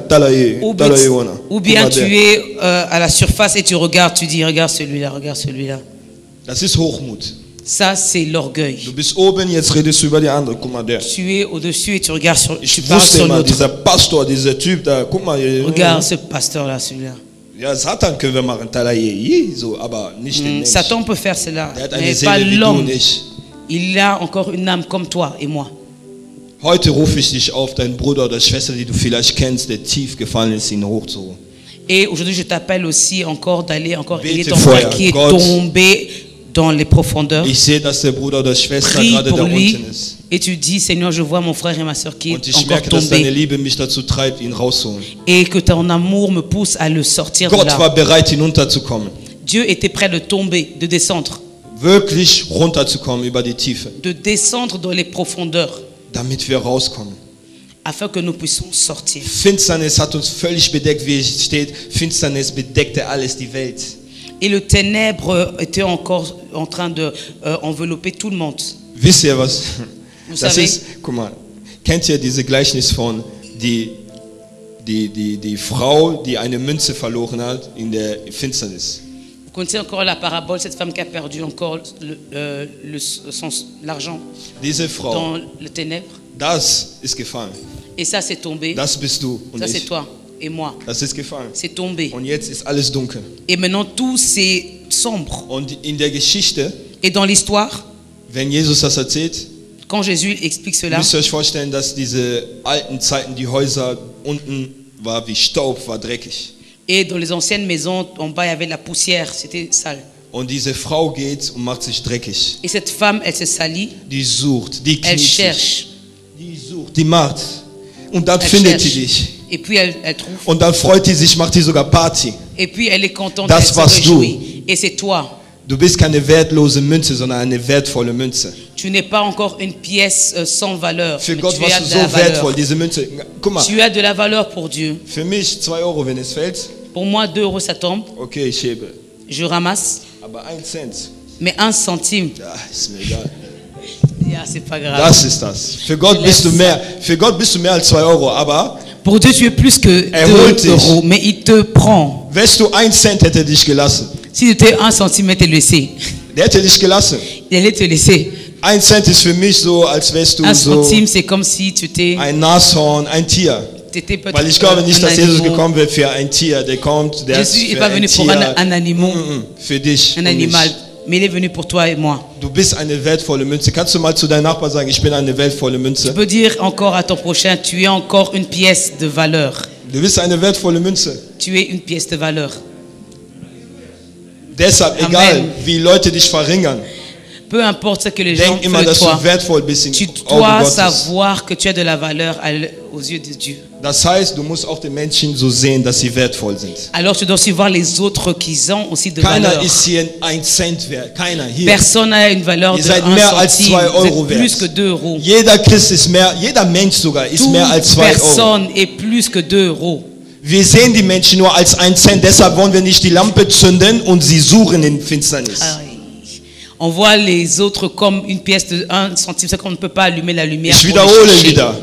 Ou bien tu es à la surface et tu regardes, tu dis regarde celui-là, regarde celui-là. Das ist Hochmut. Ça c'est l'orgueil. Du bist oben, jetzt redest du über die andere. Guck mal, der. Tu es au-dessus et tu regardes sur, tu Ich parles wusste sur immer, l'autre. dieser Pastor, dieser Typ da, guck mal. Regarde ce pasteur-là, celui-là. Ja, Satan können wir machen, so, aber nicht den Mensch. Satan peut faire cela, Der hat eine mais pas Seele wie du l'homme. und ich. Il a encore une âme comme toi et moi. Heute rufe ich dich auf, deinen Bruder oder Schwester, die du vielleicht kennst, der tief gefallen ist, ihn hochzuholen. Et aujourd'hui, je t'appelle aussi encore d'aller encore aider Bete ton frère vorher, qui est Gott. tombé dans les profondeurs. Ich sehe, dass der Bruder oder Schwester Prie gerade pour da lui unten ist. et tu dis, Seigneur, je vois mon frère et ma soeur qui Und est ich encore merke, dass deine tombé Liebe mich dazu treibt, ihn rauszuholen. et que ton amour me pousse à le sortir de Gott là. war bereit, hinunterzukommen. Dieu était prêt de tomber, de descendre, Wirklich runterzukommen über die Tiefe, de descendre dans les profondeurs damit wir rauskommen. afin que nous puissions sortir. Finsternis hat uns völlig bedeckt, wie es steht. Finsternis bedeckte alles, die Welt. Et le ténèbre était encore en train de envelopper tout le monde. Wisst ihr was? Vous Das savez, ist, guck mal, kennt ihr diese Gleichnis von die Frau, die eine Münze verloren hat in der Finsternis? vous connaissez encore la parabole, cette femme qui a perdu encore l'argent Diese Frau, dans le ténèbre. das ist gefallen. Et ça, c'est tombé. Das bist du und Ça, c'est ich. toi et moi. Das ist gefallen. C'est tombé. Und jetzt ist alles dunkel. Et maintenant, tout c'est sombre. Und in der Geschichte, Et dans l'histoire, wenn Jesus das erzählt, quand Jésus explique cela, müsst ihr euch vorstellen, dass diese alten Zeiten, die Häuser unten war wie Staub, war dreckig. et dans les anciennes maisons, en bas, il y avait de la poussière, c'était sale. Und diese Frau geht und macht sich dreckig. Et cette femme, elle se salit, Die sucht, die elle kniet sich, cherche, die sucht, die macht. Und dann elle findet cherche. sie dich. Et puis elle trouve. Und dann freut die sich, macht die sogar Party. Et puis elle est contente, Das elle se warst du. réjouit. Et c'est toi. Du bist keine wertlose Münze, sondern eine wertvolle Münze. Tu n'es pas encore une pièce sans valeur. Für Mais Gott tu as warst du de so la valeur. wertvoll, diese Münze. Guck mal, Tu as de la valeur pour Dieu. für mich 2 Euro, wenn es fällt. Pour moi, 2 euros, ça tombe. Okay, ich hebe. Je ramasse. Aber 1 Cent, Mais 1 centime, ja, ist mir egal. yeah, c'est pas grave. Das ist das. Für Gott bist du mehr. Für Gott bist du mehr als 2 Euro. Aber Pour Dieu, tu es plus que Er holt 2 dich. euros. Mais il te prend. wärst du 1 Cent, hätte er dich gelassen. Si tu étais 1 centime, il te laissé. Der hätte dich gelassen. Il allait te laisser. 1 Cent ist für mich so, als wärst du 1 so centime, c'est comme si tu étais ein Nashorn, ein Tier. peut-être Weil ich glaube nicht, un dass Jesus animal. gekommen wird für ein Tier. Der kommt, der Je ist suis für pas ein venu pour Tier. un animal, Für dich. un und animal, mich. mais il est venu pour toi et moi. Du bist eine wertvolle Münze. Kannst du mal zu deinem Nachbarn sagen, ich bin eine wertvolle Tu Münze? peux dire encore à ton prochain, tu es encore une pièce de valeur. Du bist eine wertvolle Münze. Tu es une pièce de valeur. Deshalb, Amen. egal wie Leute dich verringern, Peu importe ce que les gens denk immer, font de dass toi, du wertvoll bist tu im Auge dois Gottes. savoir que tu as de la valeur aux yeux de Dieu. Das heißt, du musst auch die Menschen so sehen, dass sie wertvoll sind. Alors tu dois aussi voir les autres qui ont aussi de Keiner valeur. ist hier 1 Cent wert. Keiner hier. Personne n'a une valeur Ihr de seid 1 mehr als centime. 2 Vous Euro êtes plus que wert. 2 euros. Jeder Christ ist mehr, jeder Mensch sogar ist mehr als Toute 2 Euro. personne est plus que 2 euros. Wir sehen die Menschen nur als 1 Cent, deshalb wollen wir nicht die Lampe zünden und sie suchen in Finsternis. Aïe. On voit les autres comme une pièce de 1 centime, c'est qu'on ne peut pas allumer la lumière. Ich pour les wiederhole chercher. wieder.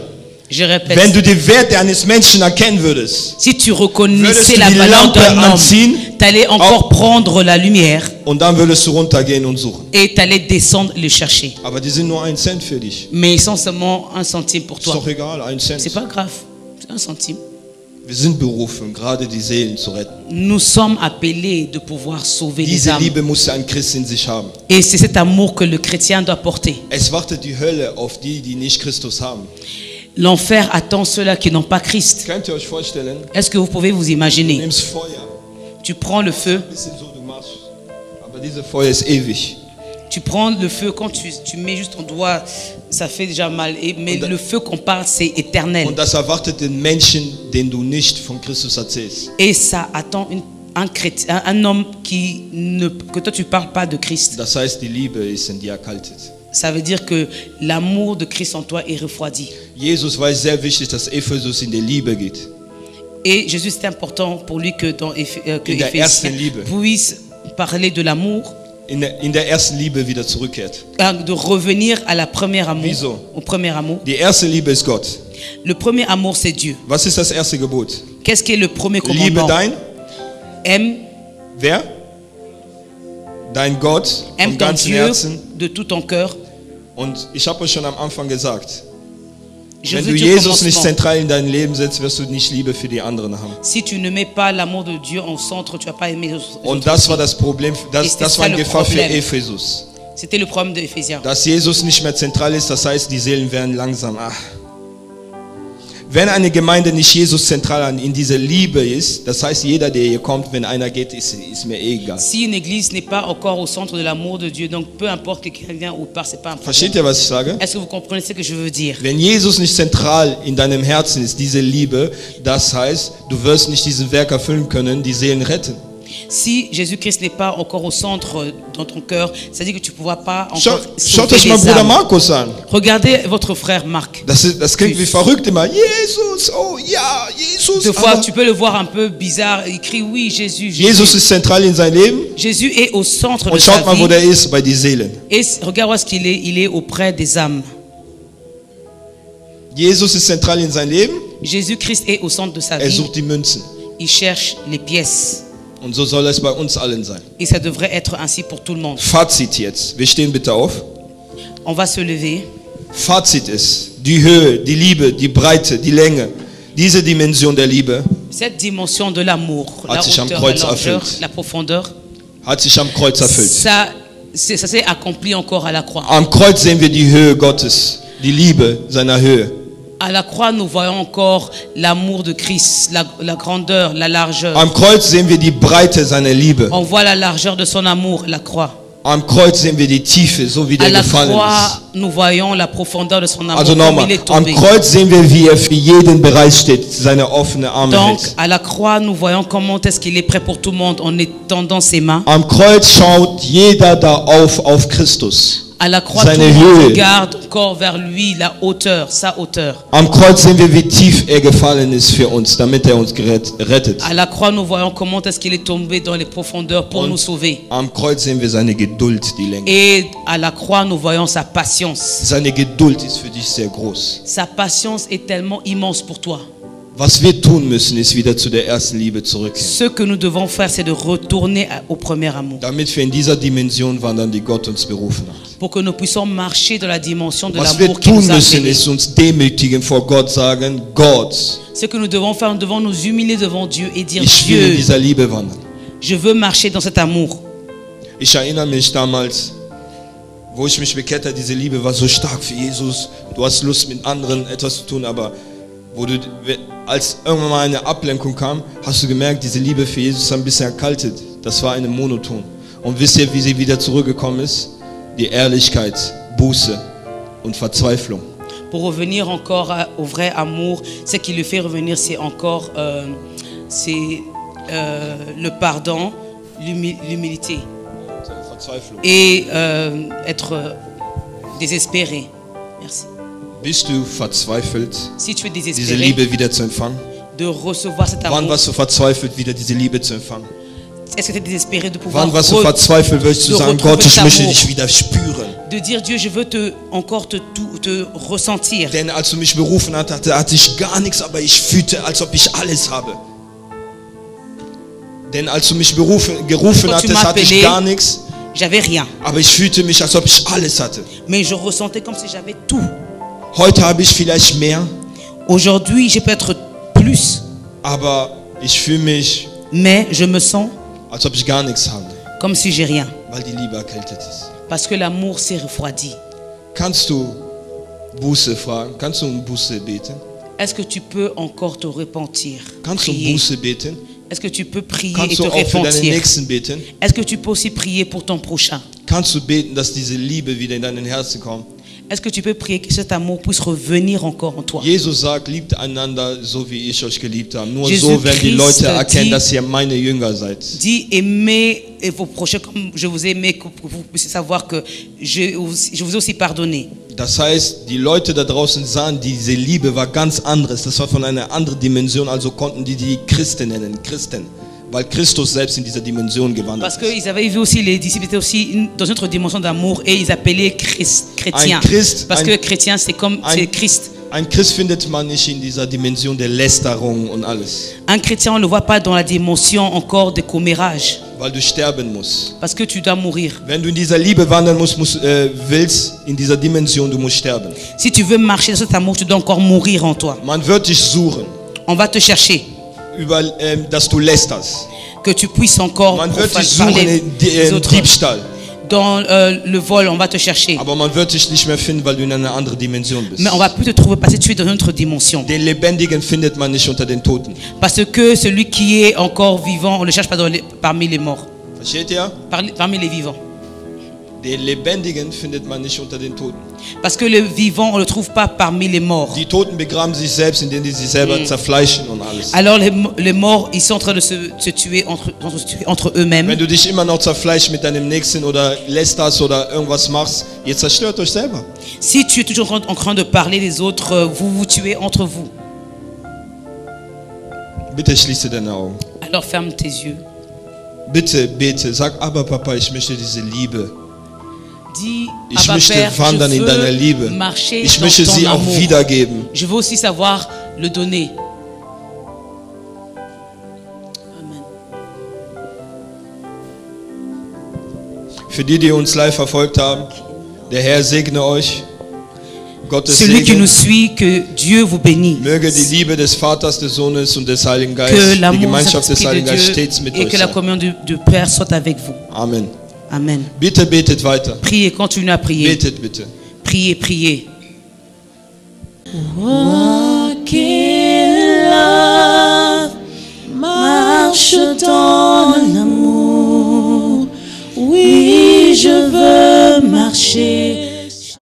Je répète. Wenn du den Wert eines Menschen erkennen würdest Si tu Würdest reconnaissais du la die valeur Lampe d'un homme, anziehen? tu allais encore prendre la lumière und dann würdest du runtergehen und suchen. et tu allais descendre le chercher. Aber die sind nur 1 Cent für dich. Mais ils sont seulement 1 centime pour Ist toi. doch egal, 1 Cent. C'est pas grave, c'est 1 centime. Wir sind berufen, gerade die Seelen zu retten. Nous sommes appelés de pouvoir sauver les Diese âmes. Liebe muss ein Christ in sich haben. Et c'est cet amour que le chrétien doit porter. Es wartet die Hölle auf die, die nicht Christus haben. L'enfer attend ceux-là qui n'ont pas Christ. Könnt ihr euch vorstellen? Est-ce que vous pouvez vous Du imaginer? nimmst Feuer, Tu prends le feu, bisschen so du machst, aber dieses Feuer ist ewig. tu prends le feu, quand tu mets juste ton doigt, ça fait déjà mal. Mais le feu qu'on parle, c'est éternel. Und das erwartet den Menschen, den du nicht von Christus erzählst. Et ça attend un chrétien, un homme que toi tu parles pas de Christ. Das heißt, die Liebe ist in dir erkaltet. Ça veut dire que l'amour de Christ en toi est refroidi. Jesus war sehr wichtig, dass Ephesus in der Liebe geht. Et Jésus, c'est important pour lui que dans que In der Éphésiens ersten Liebe. puisse parler de l'amour, In der ersten Liebe wieder zurückkehrt. de revenir à la première amour, Wieso? au premier amour. Die erste Liebe ist Gott. Le premier amour, c'est Dieu. Was ist das erste Gebot? Qu'est-ce qui est le premier Liebe commandement? dein, Aime, wer? Dein Gott aime vom ton ganzen Dieu Herzen. de tout ton cœur. Und ich habe euch schon am Anfang gesagt, Je wenn veux du dire Jesus nicht commencement. zentral in dein Leben setzt, wirst du nicht Liebe für die anderen haben. Si tu ne mets pas l'amour de Dieu en centre, tu vas pas aimer les autres. Und das war das Problem, das Ist war ça eine le Gefahr für problème? Ephesus. C'était le problème de Éphésiens. Dass Jesus nicht mehr zentral ist, das heißt, die Seelen werden langsam. Wenn eine Gemeinde nicht Jesus zentral in dieser Liebe ist, das heißt, jeder, der hier kommt, wenn einer geht, ist mir egal. Si une église n'est pas encore au centre de l'amour de Dieu, donc peu importe que quelqu'un vient ou part, c'est pas un Versteht problème. ihr, was ich sage? Est-ce que vous comprenez ce que je veux dire? Wenn Jesus nicht zentral in deinem Herzen ist, diese Liebe, das heißt, du wirst nicht diesen Werk erfüllen können, die Seelen retten. Si Jésus-Christ n'est pas encore au centre dans ton cœur, c'est-à-dire que tu ne pourras pas encore Schaut sauver euch mal les Bruder âmes. Markus an. Regardez votre frère Marc. Das klingt wie verrückt immer. Jesus, oh ja, Jesus. Deux fois, Aber tu peux le voir un peu bizarre. Il crie oui, Jésus. Jésus. Jesus ist zentral in sein Leben. Jésus est au centre de Und sa schaut mal, wo vie. der ist, bei den Seelen. Et regarde où est-ce qu'il est. Il est auprès des âmes. Jesus ist zentral in sein Leben. Jésus-Christ est au centre de sa vie. Sucht die Münzen. Il cherche les pièces. Und so soll es bei uns allen sein. Et ça devrait être ainsi pour tout le monde. Fazit jetzt. Wir stehen bitte auf. On va se lever. Fazit ist, die Höhe, die Liebe, die Breite, die Länge, diese Dimension der Liebe Cette dimension de l'amour, la Hat sich am hauteur, Kreuz la largeur, erfüllt. la profondeur, hat sich am Kreuz erfüllt. ça s'est accompli encore à la croix. Am Kreuz sehen wir die Höhe Gottes, die Liebe seiner Höhe. À la croix, nous voyons encore l'amour de Christ, la grandeur, la largeur. Am Kreuz sehen wir die Breite seiner Liebe. On voit la largeur de son amour, la croix. Am Kreuz sehen wir die Tiefe, so wie À der la gefallen ist. croix, nous voyons la profondeur de son amour, Also comme nochmal, il est am tombé. Kreuz sehen wir, wie er für jeden Bereich steht, seine offene Arme Donc, hält. à la croix, nous voyons comment est-ce qu'il est prêt pour tout le monde en étendant ses mains. Am Kreuz schaut jeder da auf Christus. À la croix, Seine tout le monde Höhe. regarde encore vers lui, la hauteur, sa hauteur. Am Kreuz sehen wir, wie tief er gefallen ist für uns, damit er uns rettet. À la croix, nous voyons comment est-ce qu'il est tombé dans les profondeurs pour nous sauver. Am Kreuz sehen wir seine Geduld, die Länge. Et à la croix, nous voyons sa patience. Seine Geduld ist für dich sehr groß. Sa patience est tellement immense pour toi. Was wir tun müssen, ist wieder zu der ersten Liebe zurückkehren. Ce que nous devons faire, c'est de retourner au premier amour. Damit wir in dieser Dimension wandern, die Gott uns berufen hat. Pour que nous puissions marcher dans la dimension de Was wir l'amour qui tun nous a müssen, appelés. ist uns demütigen vor Gott, sagen, Gott, Ce que nous devons faire, nous devons nous humilier devant Dieu et dire, ich will in Dieu, dieser Liebe wandern. je veux marcher dans cet amour. Ich erinnere mich damals, wo ich mich bekehrt habe, diese Liebe war so stark für Jesus. Du hast Lust, mit anderen etwas zu tun, aber als irgendwann mal eine Ablenkung kam, hast du gemerkt, diese Liebe für Jesus ist ein bisschen erkaltet. Das war eine Monoton. Und wisst ihr, wie sie wieder zurückgekommen ist? Die Ehrlichkeit, Buße und Verzweiflung. Pour revenir encore au vrai amour, ce qui le fait revenir, c'est encore le pardon, l'humilité et être désespéré. Merci. Bist du verzweifelt, Si tu es diese désespéré Liebe wieder zu empfangen? de recevoir cet Wann amour, warst du verzweifelt, wieder diese Liebe zu empfangen? est-ce que tu es désespéré de pouvoir Wann warst du verzweifelt, willst du de sagen, retrouver Gott, ich cet möchte amour. dich wieder spüren? De dire Dieu, je veux encore te ressentir. Denn als du mich berufen hast, hatte ich gar nichts, aber ich fühlte, als ob ich alles habe. Denn als du mich gerufen hattest, hatte ich gar nichts, J'avais rien, aber ich fühlte mich, als ob ich alles hatte. mais je ressentais comme si j'avais tout. Heute habe ich vielleicht mehr, Aujourd'hui, j'ai peut-être plus, Aber ich fühle mich, Mais je me sens als ob ich gar nichts habe, comme si j'ai rien. weil die Liebe erkältet ist. Parce que l'amour s'est refroidi. Kannst du Buße fragen? Kannst du um Buße beten? Est-ce que tu peux encore te repentir? Kannst du um Prier. Buße beten? Est-ce que tu peux prier et Kannst te du auch für deine repentir? Nächsten beten? Est-ce que tu peux aussi prier pour ton prochain? Kannst du beten, dass diese Liebe wieder in dein Herzen kommt? Est-ce que tu peux prier que cet amour puisse revenir encore en toi? Jesus sagt, liebt einander so wie ich euch geliebt habe. Nur Jesus so werden die Christ Leute erkennen, dit- dass ihr meine Jünger seid. Dis, aimez vos prochains comme je vous ai aimé, que vous puissiez savoir que je vous ai aussi pardonné. Das heißt, die Leute da draußen sahen, diese Liebe war ganz anderes. Das war von einer anderen Dimension, also konnten die Christen nennen, Christen. Weil Christus selbst in dieser Dimension gewandert Parce ist. qu'ils avaient vu aussi, les disciples étaient aussi dans une autre dimension d'amour et ils appelaient chrétiens. Un Christ, Parce un- que chrétien, c'est comme ein- c'est Christ. Ein Christ findet man nicht in dieser Dimension der Lästerung und alles. Un chrétien, on ne le voit pas dans la dimension encore de commérage. Weil du sterben musst. Parce que tu dois mourir. Wenn du in dieser Liebe wandern willst, in dieser Dimension, du musst sterben. Si tu veux marcher dans cet amour, tu dois encore mourir en toi. Man wird dich suchen, On va te chercher. dass du lästerst. Que tu puisses encore Man wird dich parler suchen des im autres. Diebstahl. Dans le vol, on va te chercher. Aber man wird dich nicht mehr finden, weil du in einer anderen Dimension bist. Mais on va plus te trouver parce que tu es dans une autre dimension. Den Lebendigen findet man nicht unter den Toten. Parce que celui qui est encore vivant, on ne le cherche pas parmi les morts. Versteht ihr? Parmi les vivants. Den Lebendigen findet man nicht unter den Toten. Parce que le vivant, on ne le trouve pas parmi les morts. Die Toten begraben sich selbst, indem sie sich selber zerfleischen und alles. Alors les morts, ils sont en train de se tuer entre eux-mêmes. Wenn du dich immer noch zerfleischst mit deinem Nächsten oder lästerst oder irgendwas machst, ihr zerstört euch selber. Si tu es toujours en train de parler des autres, vous vous tuez entre vous. Bitte schließe deine Augen. Alors ferme tes yeux. Bitte bete, sag, aber Papa, ich möchte diese Liebe. Dis, Ich Abba möchte Père, wandern je in deiner veux Liebe. marcher Ich dans möchte ton sie auch amour. wiedergeben. Je veux aussi savoir le donner. Amen. Für die, die uns live verfolgt haben, der Herr segne euch. Gottes Celui qui nous Segen. suit, que Dieu vous bénisse. Möge die Liebe des Vaters, des Sohnes und des Heiligen Que Geistes, die l'amour du Gemeinschaft des Saint-Esprit Heiligen de Geistes Dieu stets mit et euch que la sein. communion du Père soit avec vous. Amen. Amen. Bitte betet weiter. Priez, continuez à prier. Betet bitte. Priez, priez. Oh.